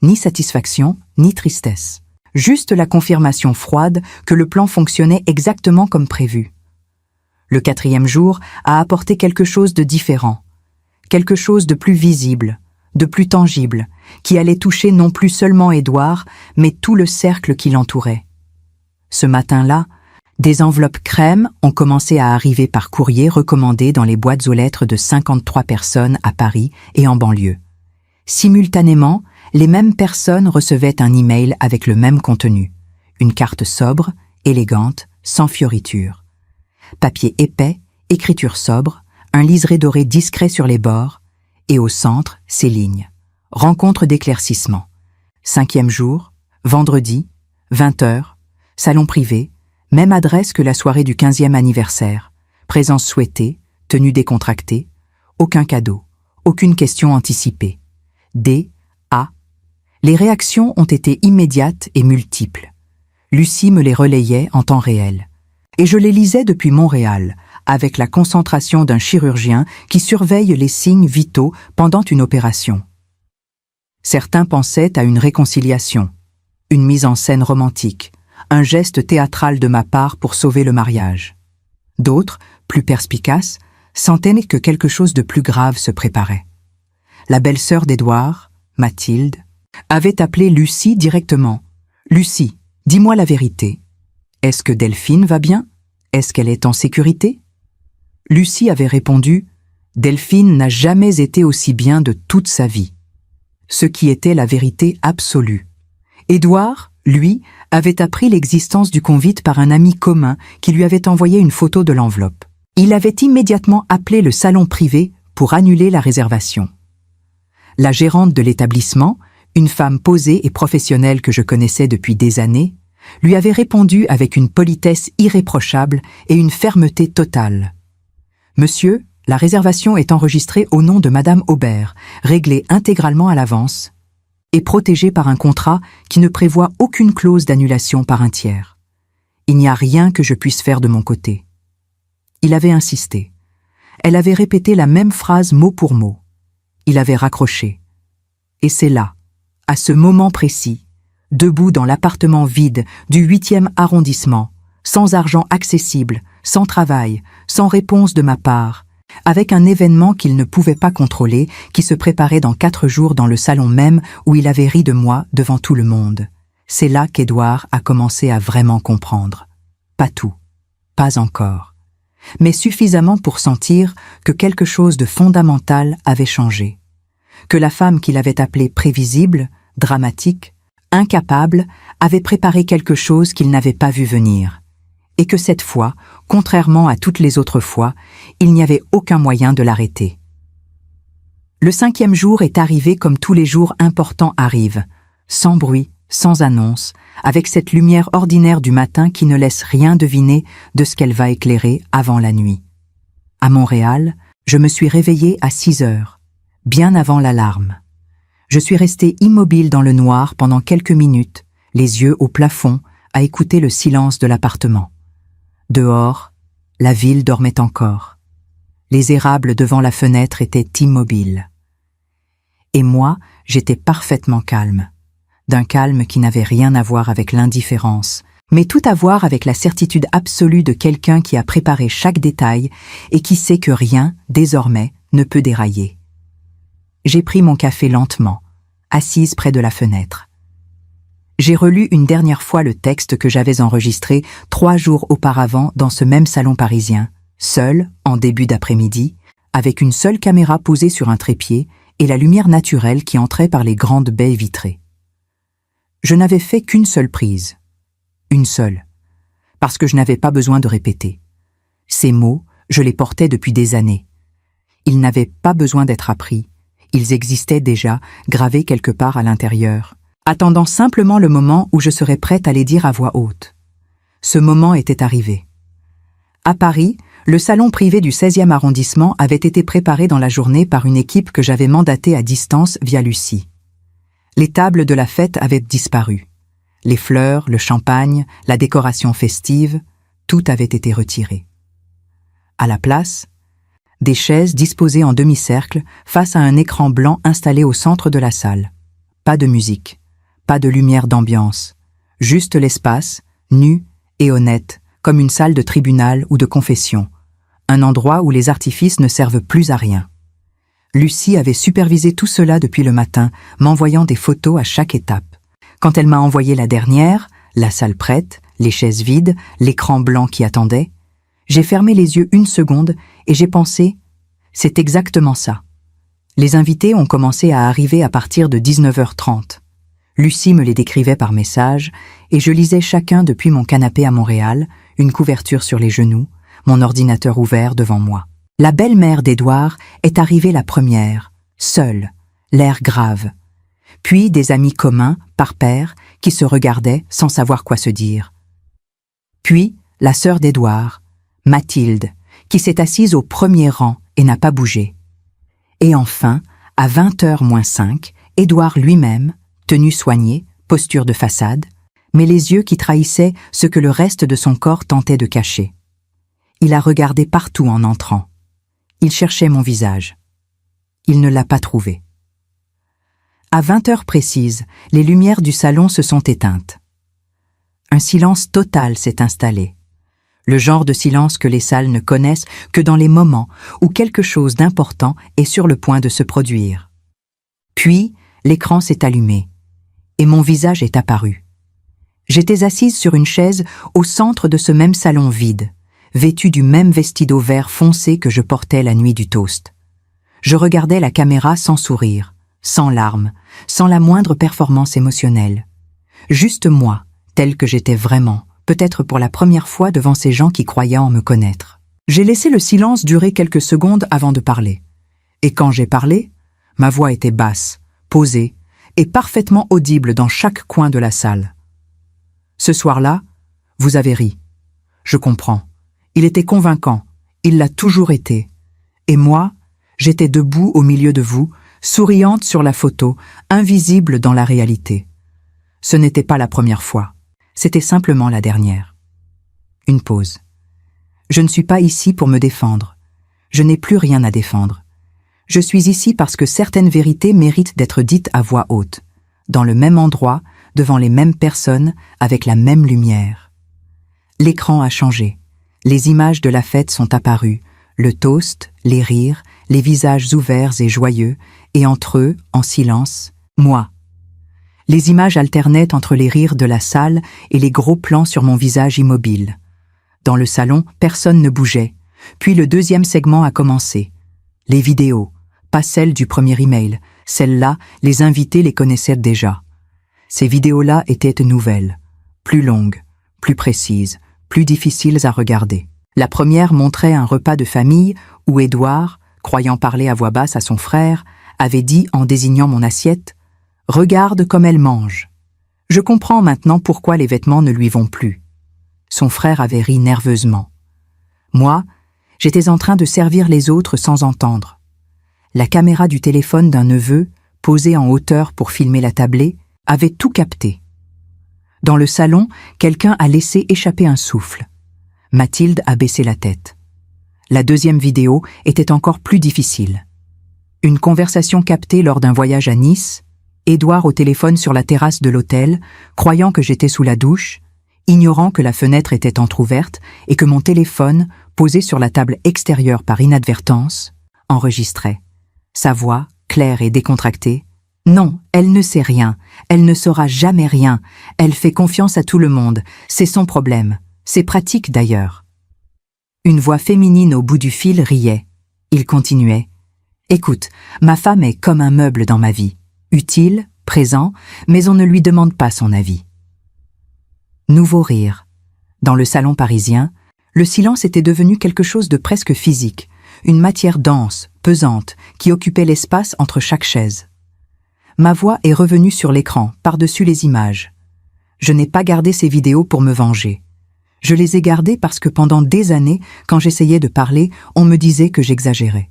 Ni satisfaction, ni tristesse. Juste la confirmation froide que le plan fonctionnait exactement comme prévu. Le 4e jour a apporté quelque chose de différent, quelque chose de plus visible, de plus tangible, qui allait toucher non plus seulement Édouard, mais tout le cercle qui l'entourait. Ce matin-là, des enveloppes crème ont commencé à arriver par courrier recommandé dans les boîtes aux lettres de 53 personnes à Paris et en banlieue. Simultanément, les mêmes personnes recevaient un email avec le même contenu. Une carte sobre, élégante, sans fioritures. Papier épais, écriture sobre, un liseré doré discret sur les bords, et au centre, ces lignes. Rencontre d'éclaircissement. 5e jour, vendredi, 20h, salon privé, même adresse que la soirée du 15e anniversaire. Présence souhaitée, tenue décontractée, aucun cadeau, aucune question anticipée. D. A. Les réactions ont été immédiates et multiples. Lucie me les relayait en temps réel. Et je les lisais depuis Montréal, avec la concentration d'un chirurgien qui surveille les signes vitaux pendant une opération. Certains pensaient à une réconciliation, une mise en scène romantique, un geste théâtral de ma part pour sauver le mariage. D'autres, plus perspicaces, sentaient que quelque chose de plus grave se préparait. La belle-sœur d'Édouard, Mathilde, avait appelé Lucie directement. « Lucie, dis-moi la vérité. Est-ce que Delphine va bien? Est-ce qu'elle est en sécurité ?» Lucie avait répondu « Delphine n'a jamais été aussi bien de toute sa vie. » Ce qui était la vérité absolue. Édouard, lui, avait appris l'existence du convite par un ami commun qui lui avait envoyé une photo de l'enveloppe. Il avait immédiatement appelé le salon privé pour annuler la réservation. La gérante de l'établissement, une femme posée et professionnelle que je connaissais depuis des années, lui avait répondu avec une politesse irréprochable et une fermeté totale. « Monsieur, la réservation est enregistrée au nom de Madame Aubert, réglée intégralement à l'avance et protégée par un contrat qui ne prévoit aucune clause d'annulation par un tiers. Il n'y a rien que je puisse faire de mon côté. » Il avait insisté. Elle avait répété la même phrase mot pour mot. Il avait raccroché. Et c'est là, à ce moment précis, debout dans l'appartement vide du 8e arrondissement, sans argent accessible, sans travail, sans réponse de ma part, avec un événement qu'il ne pouvait pas contrôler, qui se préparait dans 4 jours dans le salon même où il avait ri de moi devant tout le monde. C'est là qu'Édouard a commencé à vraiment comprendre. Pas tout, pas encore, mais suffisamment pour sentir que quelque chose de fondamental avait changé. Que la femme qu'il avait appelée prévisible, dramatique, incapable, avait préparé quelque chose qu'il n'avait pas vu venir. Et que cette fois, contrairement à toutes les autres fois, il n'y avait aucun moyen de l'arrêter. Le 5e jour est arrivé comme tous les jours importants arrivent, sans bruit, sans annonce, avec cette lumière ordinaire du matin qui ne laisse rien deviner de ce qu'elle va éclairer avant la nuit. À Montréal, je me suis réveillée à 6 heures, bien avant l'alarme. Je suis restée immobile dans le noir pendant quelques minutes, les yeux au plafond, à écouter le silence de l'appartement. Dehors, la ville dormait encore. Les érables devant la fenêtre étaient immobiles. Et moi, j'étais parfaitement calme, d'un calme qui n'avait rien à voir avec l'indifférence, mais tout à voir avec la certitude absolue de quelqu'un qui a préparé chaque détail et qui sait que rien, désormais, ne peut dérailler. J'ai pris mon café lentement, assise près de la fenêtre. J'ai relu une dernière fois le texte que j'avais enregistré 3 jours auparavant dans ce même salon parisien, seul, en début d'après-midi, avec une seule caméra posée sur un trépied et la lumière naturelle qui entrait par les grandes baies vitrées. Je n'avais fait qu'une seule prise. Une seule. Parce que je n'avais pas besoin de répéter. Ces mots, je les portais depuis des années. Ils n'avaient pas besoin d'être appris. Ils existaient déjà, gravés quelque part à l'intérieur, attendant simplement le moment où je serais prête à les dire à voix haute. Ce moment était arrivé. À Paris, le salon privé du 16e arrondissement avait été préparé dans la journée par une équipe que j'avais mandatée à distance via Lucie. Les tables de la fête avaient disparu. Les fleurs, le champagne, la décoration festive, tout avait été retiré. À la place, des chaises disposées en demi-cercle face à un écran blanc installé au centre de la salle. Pas de musique, pas de lumière d'ambiance, juste l'espace, nu et honnête, comme une salle de tribunal ou de confession, un endroit où les artifices ne servent plus à rien. Lucie avait supervisé tout cela depuis le matin, m'envoyant des photos à chaque étape. Quand elle m'a envoyé la dernière, la salle prête, les chaises vides, l'écran blanc qui attendait, j'ai fermé les yeux une seconde et j'ai pensé « c'est exactement ça ». Les invités ont commencé à arriver à partir de 19h30. Lucie me les décrivait par message et je lisais chacun depuis mon canapé à Montréal, une couverture sur les genoux, mon ordinateur ouvert devant moi. La belle-mère d'Édouard est arrivée la première, seule, l'air grave. Puis des amis communs, par paire, qui se regardaient sans savoir quoi se dire. Puis la sœur d'Édouard, Mathilde, qui s'est assise au premier rang et n'a pas bougé. Et enfin, à 20h-5, Édouard lui-même, tenue soignée, posture de façade, mais les yeux qui trahissaient ce que le reste de son corps tentait de cacher. Il a regardé partout en entrant. Il cherchait mon visage. Il ne l'a pas trouvé. À 20h précises, les lumières du salon se sont éteintes. Un silence total s'est installé. Le genre de silence que les salles ne connaissent que dans les moments où quelque chose d'important est sur le point de se produire. Puis, l'écran s'est allumé, et mon visage est apparu. J'étais assise sur une chaise au centre de ce même salon vide, vêtue du même vestido vert foncé que je portais la nuit du toast. Je regardais la caméra sans sourire, sans larmes, sans la moindre performance émotionnelle. Juste moi, telle que j'étais vraiment, peut-être pour la première fois devant ces gens qui croyaient en me connaître. J'ai laissé le silence durer quelques secondes avant de parler. Et quand j'ai parlé, ma voix était basse, posée, et parfaitement audible dans chaque coin de la salle. Ce soir-là, vous avez ri. Je comprends. Il était convaincant. Il l'a toujours été. Et moi, j'étais debout au milieu de vous, souriante sur la photo, invisible dans la réalité. Ce n'était pas la première fois. C'était simplement la dernière. Une pause. Je ne suis pas ici pour me défendre. Je n'ai plus rien à défendre. Je suis ici parce que certaines vérités méritent d'être dites à voix haute, dans le même endroit, devant les mêmes personnes, avec la même lumière. L'écran a changé. Les images de la fête sont apparues, le toast, les rires, les visages ouverts et joyeux, et entre eux, en silence, moi. Les images alternaient entre les rires de la salle et les gros plans sur mon visage immobile. Dans le salon, personne ne bougeait. Puis le deuxième segment a commencé. Les vidéos, pas celles du premier email. Celles-là, les invités les connaissaient déjà. Ces vidéos-là étaient nouvelles, plus longues, plus précises, plus difficiles à regarder. La première montrait un repas de famille où Édouard, croyant parler à voix basse à son frère, avait dit en désignant mon assiette « Regarde comme elle mange ». Je comprends maintenant pourquoi les vêtements ne lui vont plus. Son frère avait ri nerveusement. Moi, j'étais en train de servir les autres sans entendre. La caméra du téléphone d'un neveu, posée en hauteur pour filmer la tablée, avait tout capté. Dans le salon, quelqu'un a laissé échapper un souffle. Mathilde a baissé la tête. La deuxième vidéo était encore plus difficile. Une conversation captée lors d'un voyage à Nice, Édouard au téléphone sur la terrasse de l'hôtel, croyant que j'étais sous la douche, ignorant que la fenêtre était entr'ouverte et que mon téléphone, posé sur la table extérieure par inadvertance, enregistrait. Sa voix, claire et décontractée. « Non, elle ne sait rien, elle ne saura jamais rien, elle fait confiance à tout le monde, c'est son problème, c'est pratique d'ailleurs. » Une voix féminine au bout du fil riait. Il continuait. « Écoute, ma femme est comme un meuble dans ma vie, utile, présent, mais on ne lui demande pas son avis. » Nouveau rire. Dans le salon parisien, le silence était devenu quelque chose de presque physique, une matière dense, pesante, qui occupait l'espace entre chaque chaise. Ma voix est revenue sur l'écran, par-dessus les images. Je n'ai pas gardé ces vidéos pour me venger. Je les ai gardées parce que pendant des années, quand j'essayais de parler, on me disait que j'exagérais,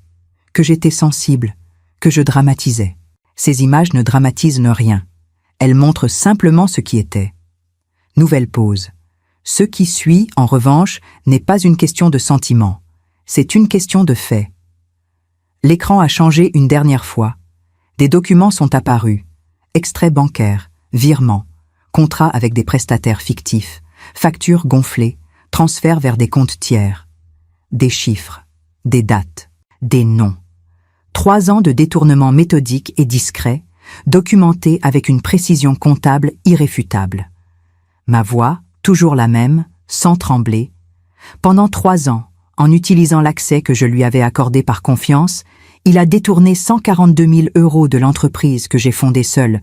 que j'étais sensible, que je dramatisais. Ces images ne dramatisent rien. Elles montrent simplement ce qui était. Nouvelle pause. Ce qui suit, en revanche, n'est pas une question de sentiment. C'est une question de fait. L'écran a changé une dernière fois. Des documents sont apparus. Extraits bancaires, virements, contrats avec des prestataires fictifs, factures gonflées, transferts vers des comptes tiers. Des chiffres, des dates, des noms. 3 ans de détournement méthodique et discret, documentés avec une précision comptable irréfutable. Ma voix, toujours la même, sans trembler. Pendant 3 ans, en utilisant l'accès que je lui avais accordé par confiance, il a détourné 142 000 € de l'entreprise que j'ai fondée seule,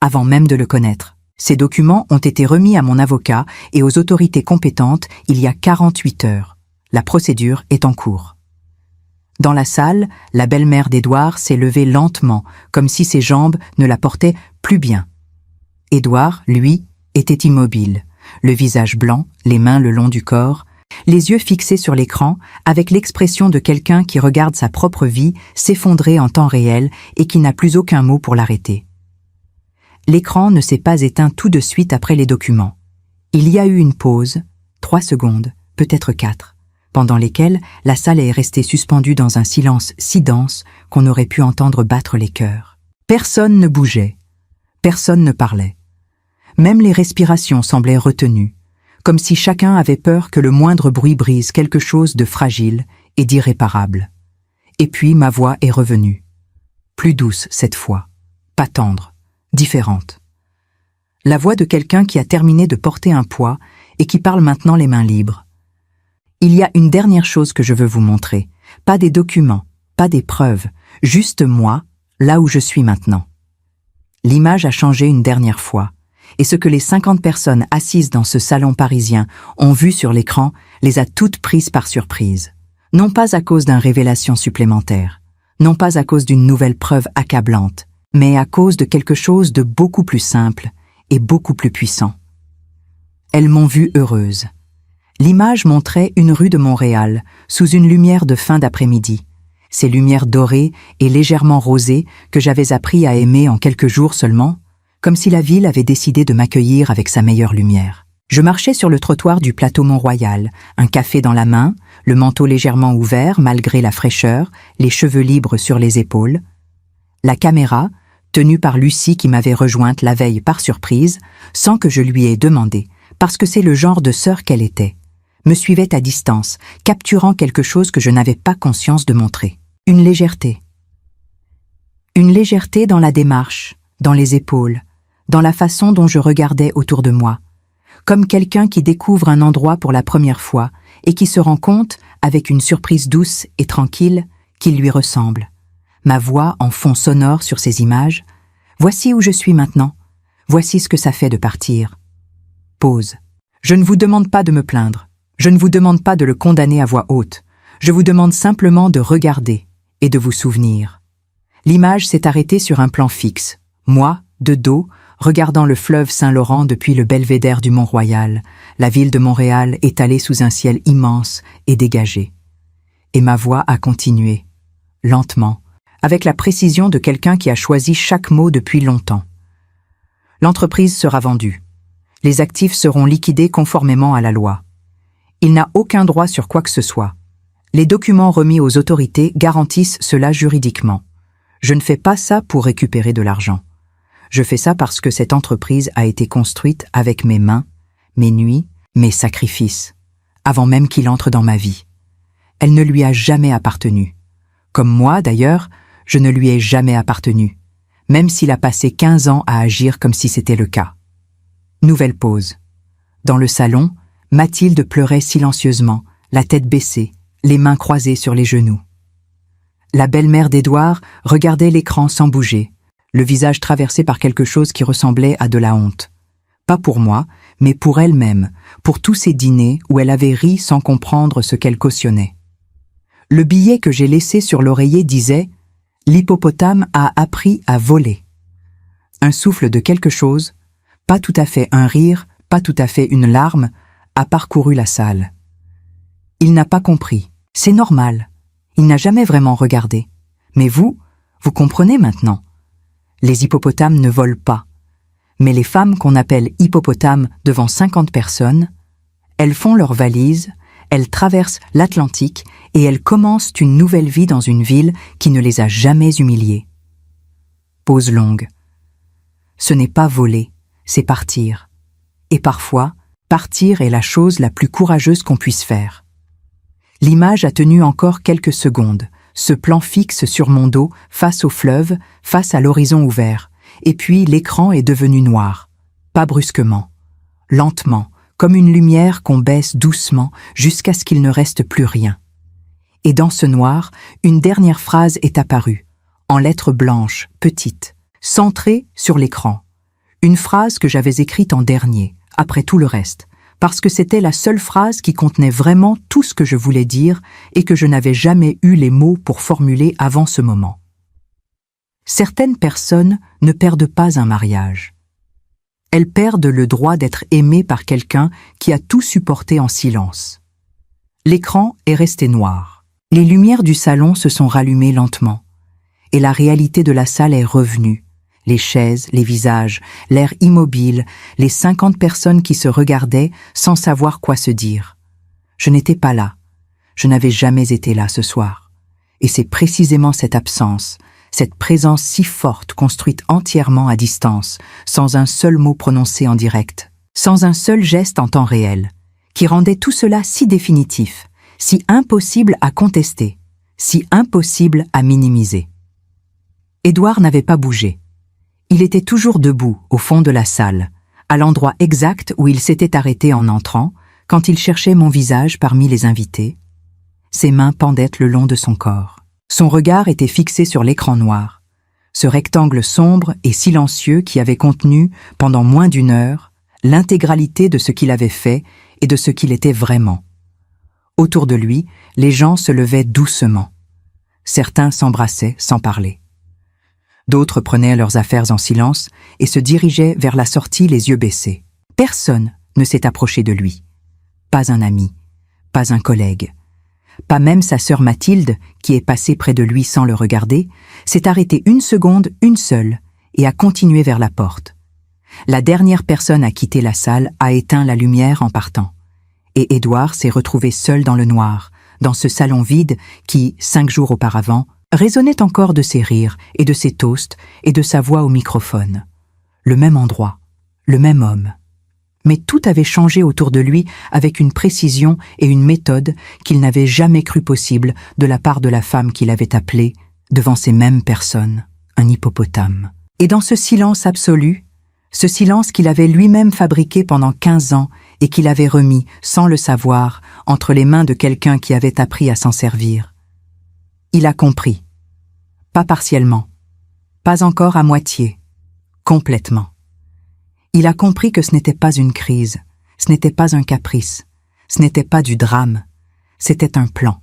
avant même de le connaître. Ces documents ont été remis à mon avocat et aux autorités compétentes il y a 48 heures. La procédure est en cours. Dans la salle, la belle-mère d'Édouard s'est levée lentement, comme si ses jambes ne la portaient plus bien. Édouard, lui, était immobile, le visage blanc, les mains le long du corps, les yeux fixés sur l'écran, avec l'expression de quelqu'un qui regarde sa propre vie s'effondrer en temps réel et qui n'a plus aucun mot pour l'arrêter. L'écran ne s'est pas éteint tout de suite après les documents. Il y a eu une pause, 3 secondes, peut-être 4, pendant lesquelles la salle est restée suspendue dans un silence si dense qu'on aurait pu entendre battre les cœurs. Personne ne bougeait, personne ne parlait. Même les respirations semblaient retenues, comme si chacun avait peur que le moindre bruit brise quelque chose de fragile et d'irréparable. Et puis ma voix est revenue. Plus douce cette fois, pas tendre, différente. La voix de quelqu'un qui a terminé de porter un poids et qui parle maintenant les mains libres. Il y a une dernière chose que je veux vous montrer. Pas des documents, pas des preuves, juste moi, là où je suis maintenant. L'image a changé une dernière fois. Et ce que les 50 personnes assises dans ce salon parisien ont vu sur l'écran les a toutes prises par surprise. Non pas à cause d'une révélation supplémentaire, non pas à cause d'une nouvelle preuve accablante, mais à cause de quelque chose de beaucoup plus simple et beaucoup plus puissant. Elles m'ont vue heureuse. L'image montrait une rue de Montréal, sous une lumière de fin d'après-midi. Ces lumières dorées et légèrement rosées que j'avais appris à aimer en quelques jours seulement, comme si la ville avait décidé de m'accueillir avec sa meilleure lumière. Je marchais sur le trottoir du plateau Mont-Royal, un café dans la main, le manteau légèrement ouvert malgré la fraîcheur, les cheveux libres sur les épaules. La caméra, tenue par Lucie qui m'avait rejointe la veille par surprise, sans que je lui ai demandé, parce que c'est le genre de sœur qu'elle était, me suivait à distance, capturant quelque chose que je n'avais pas conscience de montrer. Une légèreté. Une légèreté dans la démarche, dans les épaules, dans la façon dont je regardais autour de moi, comme quelqu'un qui découvre un endroit pour la première fois et qui se rend compte, avec une surprise douce et tranquille, qu'il lui ressemble. Ma voix en fond sonore sur ces images. Voici où je suis maintenant. Voici ce que ça fait de partir. Pause. Je ne vous demande pas de me plaindre. Je ne vous demande pas de le condamner à voix haute. Je vous demande simplement de regarder et de vous souvenir. L'image s'est arrêtée sur un plan fixe. Moi, de dos, regardant le fleuve Saint-Laurent depuis le belvédère du Mont-Royal, la ville de Montréal étalée sous un ciel immense et dégagé. Et ma voix a continué, lentement, avec la précision de quelqu'un qui a choisi chaque mot depuis longtemps. L'entreprise sera vendue. Les actifs seront liquidés conformément à la loi. Il n'a aucun droit sur quoi que ce soit. Les documents remis aux autorités garantissent cela juridiquement. Je ne fais pas ça pour récupérer de l'argent. Je fais ça parce que cette entreprise a été construite avec mes mains, mes nuits, mes sacrifices, avant même qu'il entre dans ma vie. Elle ne lui a jamais appartenu. Comme moi, d'ailleurs, je ne lui ai jamais appartenu, même s'il a passé 15 ans à agir comme si c'était le cas. Nouvelle pause. Dans le salon, Mathilde pleurait silencieusement, la tête baissée, les mains croisées sur les genoux. La belle-mère d'Édouard regardait l'écran sans bouger, le visage traversé par quelque chose qui ressemblait à de la honte. Pas pour moi, mais pour elle-même, pour tous ces dîners où elle avait ri sans comprendre ce qu'elle cautionnait. Le billet que j'ai laissé sur l'oreiller disait « L'hippopotame a appris à voler ». Un souffle de quelque chose, pas tout à fait un rire, pas tout à fait une larme, a parcouru la salle. Il n'a pas compris. C'est normal. Il n'a jamais vraiment regardé. Mais vous comprenez maintenant. Les hippopotames ne volent pas. Mais les femmes qu'on appelle hippopotames devant 50 personnes, elles font leurs valises, elles traversent l'Atlantique et elles commencent une nouvelle vie dans une ville qui ne les a jamais humiliées. Pause longue. Ce n'est pas voler, c'est partir. Et parfois, partir est la chose la plus courageuse qu'on puisse faire. L'image a tenu encore quelques secondes, ce plan fixe sur mon dos, face au fleuve, face à l'horizon ouvert. Et puis l'écran est devenu noir. Pas brusquement, lentement, comme une lumière qu'on baisse doucement jusqu'à ce qu'il ne reste plus rien. Et dans ce noir, une dernière phrase est apparue, en lettres blanches, petites, centrée sur l'écran. Une phrase que j'avais écrite en dernier, après tout le reste, parce que c'était la seule phrase qui contenait vraiment tout ce que je voulais dire et que je n'avais jamais eu les mots pour formuler avant ce moment. Certaines personnes ne perdent pas un mariage. Elles perdent le droit d'être aimées par quelqu'un qui a tout supporté en silence. L'écran est resté noir. Les lumières du salon se sont rallumées lentement. Et la réalité de la salle est revenue. Les chaises, les visages, l'air immobile, les 50 personnes qui se regardaient sans savoir quoi se dire. Je n'étais pas là. Je n'avais jamais été là ce soir. Et c'est précisément cette absence, cette présence si forte construite entièrement à distance, sans un seul mot prononcé en direct, sans un seul geste en temps réel, qui rendait tout cela si définitif, si impossible à contester, si impossible à minimiser. Édouard n'avait pas bougé. Il était toujours debout, au fond de la salle, à l'endroit exact où il s'était arrêté en entrant, quand il cherchait mon visage parmi les invités. Ses mains pendaient le long de son corps. Son regard était fixé sur l'écran noir, ce rectangle sombre et silencieux qui avait contenu, pendant moins d'une heure, l'intégralité de ce qu'il avait fait et de ce qu'il était vraiment. Autour de lui, les gens se levaient doucement. Certains s'embrassaient sans parler. D'autres prenaient leurs affaires en silence et se dirigeaient vers la sortie les yeux baissés. Personne ne s'est approché de lui. Pas un ami, pas un collègue. Pas même sa sœur Mathilde, qui est passée près de lui sans le regarder, s'est arrêtée une seconde, une seule, et a continué vers la porte. La dernière personne à quitter la salle a éteint la lumière en partant. Et Édouard s'est retrouvé seul dans le noir, dans ce salon vide qui, 5 jours auparavant, résonnait encore de ses rires et de ses toasts et de sa voix au microphone. Le même endroit, le même homme. Mais tout avait changé autour de lui avec une précision et une méthode qu'il n'avait jamais cru possible de la part de la femme qu'il avait appelée, devant ces mêmes personnes, un hippopotame. Et dans ce silence absolu, ce silence qu'il avait lui-même fabriqué pendant 15 ans et qu'il avait remis, sans le savoir, entre les mains de quelqu'un qui avait appris à s'en servir. Il a compris. Pas partiellement. Pas encore à moitié. Complètement. Il a compris que ce n'était pas une crise, ce n'était pas un caprice, ce n'était pas du drame, c'était un plan.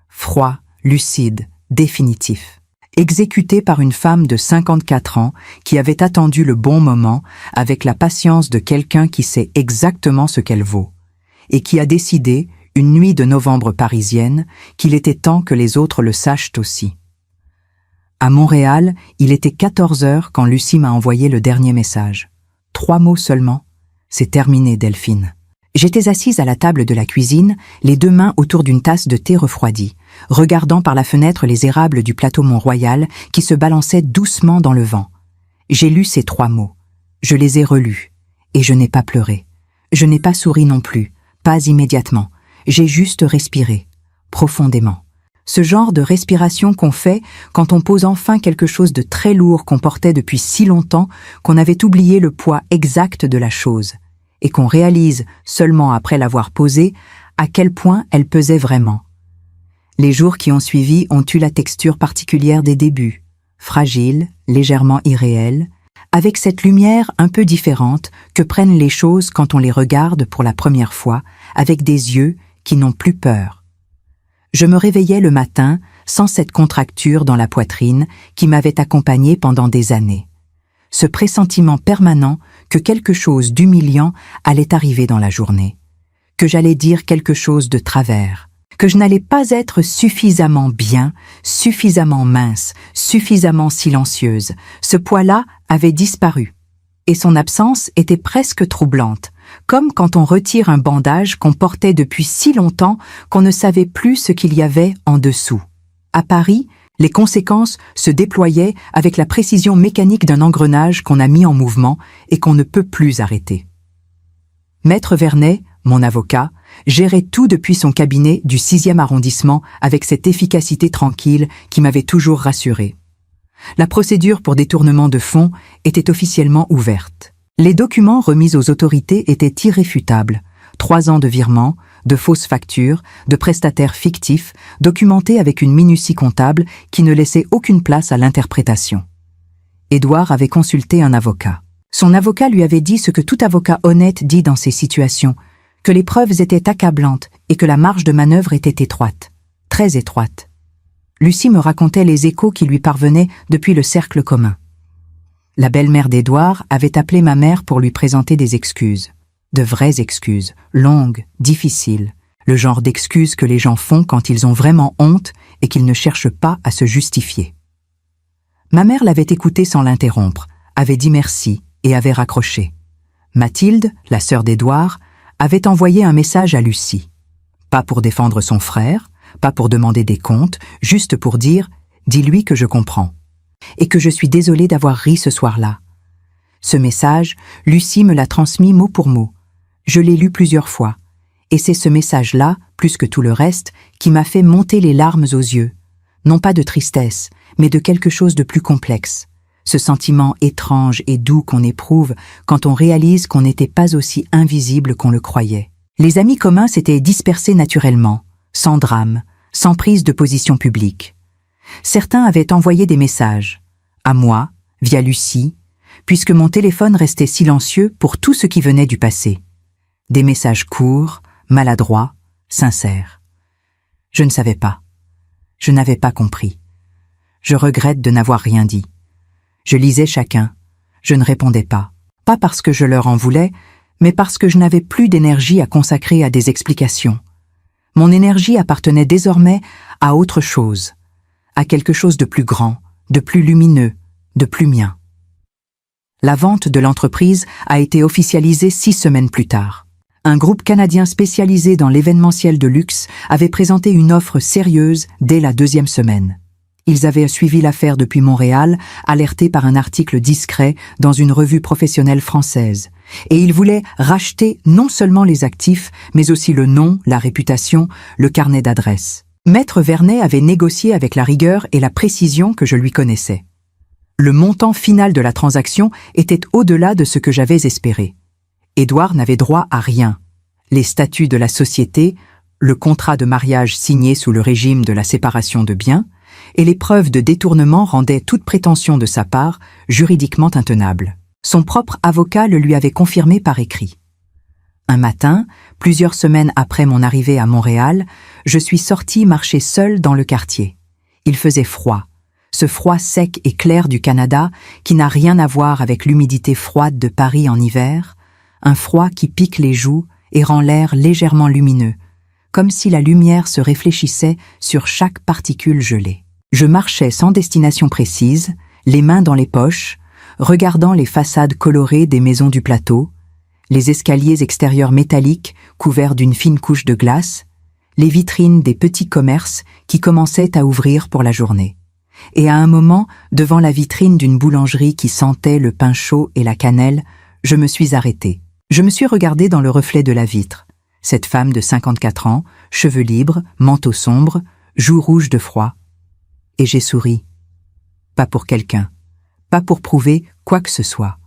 Froid, lucide, définitif. Exécuté par une femme de 54 ans qui avait attendu le bon moment avec la patience de quelqu'un qui sait exactement ce qu'elle vaut et qui a décidé, une nuit de novembre parisienne, qu'il était temps que les autres le sachent aussi. À Montréal, il était 14 heures quand Lucie m'a envoyé le dernier message. 3 mots seulement. C'est terminé, Delphine. J'étais assise à la table de la cuisine, les 2 mains autour d'une tasse de thé refroidi, regardant par la fenêtre les érables du plateau Mont-Royal qui se balançaient doucement dans le vent. J'ai lu ces 3 mots. Je les ai relus. Et je n'ai pas pleuré. Je n'ai pas souri non plus. Pas immédiatement. J'ai juste respiré. Profondément. Ce genre de respiration qu'on fait quand on pose enfin quelque chose de très lourd qu'on portait depuis si longtemps qu'on avait oublié le poids exact de la chose, et qu'on réalise, seulement après l'avoir posée, à quel point elle pesait vraiment. Les jours qui ont suivi ont eu la texture particulière des débuts, fragile, légèrement irréelle, avec cette lumière un peu différente que prennent les choses quand on les regarde pour la première fois, avec des yeux qui n'ont plus peur. Je me réveillais le matin sans cette contracture dans la poitrine qui m'avait accompagnée pendant des années. Ce pressentiment permanent que quelque chose d'humiliant allait arriver dans la journée, que j'allais dire quelque chose de travers, que je n'allais pas être suffisamment bien, suffisamment mince, suffisamment silencieuse. Ce poids-là avait disparu, et son absence était presque troublante, comme quand on retire un bandage qu'on portait depuis si longtemps qu'on ne savait plus ce qu'il y avait en dessous. À Paris, les conséquences se déployaient avec la précision mécanique d'un engrenage qu'on a mis en mouvement et qu'on ne peut plus arrêter. Maître Vernet, mon avocat, gérait tout depuis son cabinet du 6e arrondissement avec cette efficacité tranquille qui m'avait toujours rassuré. La procédure pour détournement de fonds était officiellement ouverte. Les documents remis aux autorités étaient irréfutables. 3 ans de virements, de fausses factures, de prestataires fictifs, documentés avec une minutie comptable qui ne laissait aucune place à l'interprétation. Édouard avait consulté un avocat. Son avocat lui avait dit ce que tout avocat honnête dit dans ces situations, que les preuves étaient accablantes et que la marge de manœuvre était étroite, très étroite. Lucie me racontait les échos qui lui parvenaient depuis le cercle commun. La belle-mère d'Édouard avait appelé ma mère pour lui présenter des excuses. De vraies excuses, longues, difficiles, le genre d'excuses que les gens font quand ils ont vraiment honte et qu'ils ne cherchent pas à se justifier. Ma mère l'avait écouté sans l'interrompre, avait dit merci et avait raccroché. Mathilde, la sœur d'Édouard, avait envoyé un message à Lucie. Pas pour défendre son frère, pas pour demander des comptes, juste pour dire « dis-lui que je comprends » et que je suis désolée d'avoir ri ce soir-là. Ce message, Lucie me l'a transmis mot pour mot. Je l'ai lu plusieurs fois, et c'est ce message-là, plus que tout le reste, qui m'a fait monter les larmes aux yeux. Non pas de tristesse, mais de quelque chose de plus complexe. Ce sentiment étrange et doux qu'on éprouve quand on réalise qu'on n'était pas aussi invisible qu'on le croyait. Les amis communs s'étaient dispersés naturellement, sans drame, sans prise de position publique. Certains avaient envoyé des messages, à moi, via Lucie, puisque mon téléphone restait silencieux pour tout ce qui venait du passé. Des messages courts, maladroits, sincères. Je ne savais pas. Je n'avais pas compris. Je regrette de n'avoir rien dit. Je lisais chacun. Je ne répondais pas. Pas parce que je leur en voulais, mais parce que je n'avais plus d'énergie à consacrer à des explications. Mon énergie appartenait désormais à autre chose, à quelque chose de plus grand, de plus lumineux, de plus mien. La vente de l'entreprise a été officialisée 6 semaines plus tard. Un groupe canadien spécialisé dans l'événementiel de luxe avait présenté une offre sérieuse dès la 2e semaine. Ils avaient suivi l'affaire depuis Montréal, alertés par un article discret dans une revue professionnelle française. Et ils voulaient racheter non seulement les actifs, mais aussi le nom, la réputation, le carnet d'adresses. Maître Vernet avait négocié avec la rigueur et la précision que je lui connaissais. Le montant final de la transaction était au-delà de ce que j'avais espéré. Édouard n'avait droit à rien. Les statuts de la société, le contrat de mariage signé sous le régime de la séparation de biens, et les preuves de détournement rendaient toute prétention de sa part juridiquement intenable. Son propre avocat le lui avait confirmé par écrit. Un matin, plusieurs semaines après mon arrivée à Montréal, je suis sortie marcher seule dans le quartier. Il faisait froid, ce froid sec et clair du Canada qui n'a rien à voir avec l'humidité froide de Paris en hiver, un froid qui pique les joues et rend l'air légèrement lumineux, comme si la lumière se réfléchissait sur chaque particule gelée. Je marchais sans destination précise, les mains dans les poches, regardant les façades colorées des maisons du plateau, les escaliers extérieurs métalliques couverts d'une fine couche de glace, les vitrines des petits commerces qui commençaient à ouvrir pour la journée. Et à un moment, devant la vitrine d'une boulangerie qui sentait le pain chaud et la cannelle, je me suis arrêtée. Je me suis regardée dans le reflet de la vitre. Cette femme de 54 ans, cheveux libres, manteau sombre, joues rouges de froid. Et j'ai souri. Pas pour quelqu'un. Pas pour prouver quoi que ce soit.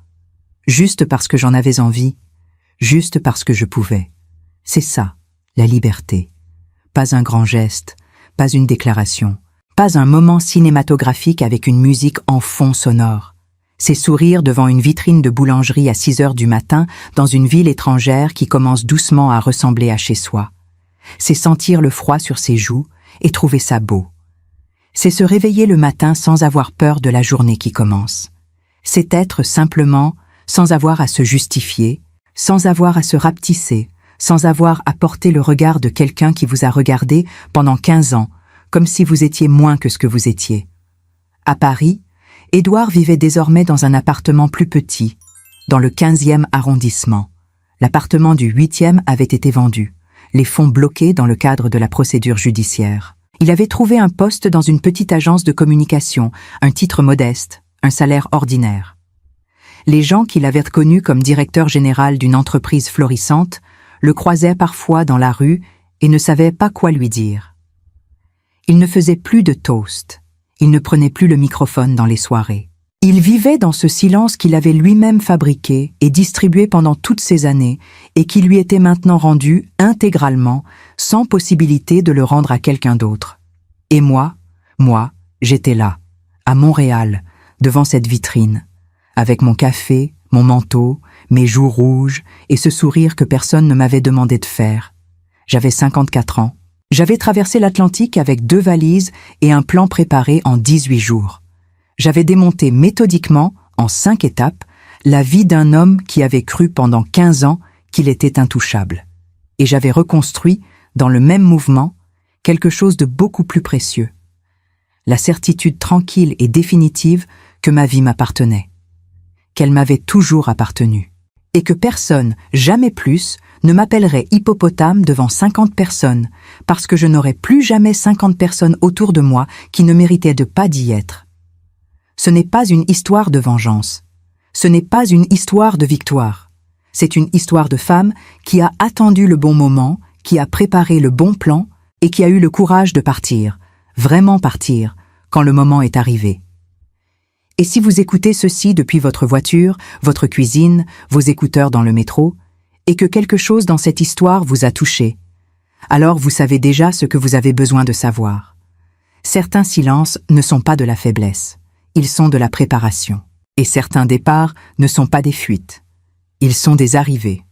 Juste parce que j'en avais envie. Juste parce que je pouvais. C'est ça, la liberté. Pas un grand geste, pas une déclaration, pas un moment cinématographique avec une musique en fond sonore. C'est sourire devant une vitrine de boulangerie à 6 heures du matin dans une ville étrangère qui commence doucement à ressembler à chez soi. C'est sentir le froid sur ses joues et trouver ça beau. C'est se réveiller le matin sans avoir peur de la journée qui commence. C'est être simplement, sans avoir à se justifier, sans avoir à se rapetisser, sans avoir à porter le regard de quelqu'un qui vous a regardé pendant 15 ans, comme si vous étiez moins que ce que vous étiez. À Paris, Édouard vivait désormais dans un appartement plus petit, dans le 15e arrondissement. L'appartement du 8e avait été vendu, les fonds bloqués dans le cadre de la procédure judiciaire. Il avait trouvé un poste dans une petite agence de communication, un titre modeste, un salaire ordinaire. Les gens qui l'avaient reconnu comme directeur général d'une entreprise florissante le croisaient parfois dans la rue et ne savaient pas quoi lui dire. Il ne faisait plus de toast. Il ne prenait plus le microphone dans les soirées. Il vivait dans ce silence qu'il avait lui-même fabriqué et distribué pendant toutes ces années et qui lui était maintenant rendu intégralement, sans possibilité de le rendre à quelqu'un d'autre. Et moi, j'étais là, à Montréal, devant cette vitrine, avec mon café, mon manteau, mes joues rouges et ce sourire que personne ne m'avait demandé de faire. J'avais 54 ans. J'avais traversé l'Atlantique avec 2 valises et un plan préparé en 18 jours. J'avais démonté méthodiquement, en 5 étapes, la vie d'un homme qui avait cru pendant 15 ans qu'il était intouchable. Et j'avais reconstruit, dans le même mouvement, quelque chose de beaucoup plus précieux. La certitude tranquille et définitive que ma vie m'appartenait. Qu'elle m'avait toujours appartenu. Et que personne, jamais plus, ne m'appellerait hippopotame devant 50 personnes, parce que je n'aurais plus jamais 50 personnes autour de moi qui ne méritaient de pas d'y être. Ce n'est pas une histoire de vengeance. Ce n'est pas une histoire de victoire. C'est une histoire de femme qui a attendu le bon moment, qui a préparé le bon plan et qui a eu le courage de partir, vraiment partir, quand le moment est arrivé. Et si vous écoutez ceci depuis votre voiture, votre cuisine, vos écouteurs dans le métro, et que quelque chose dans cette histoire vous a touché, alors vous savez déjà ce que vous avez besoin de savoir. Certains silences ne sont pas de la faiblesse. Ils sont de la préparation. Et certains départs ne sont pas des fuites. Ils sont des arrivées.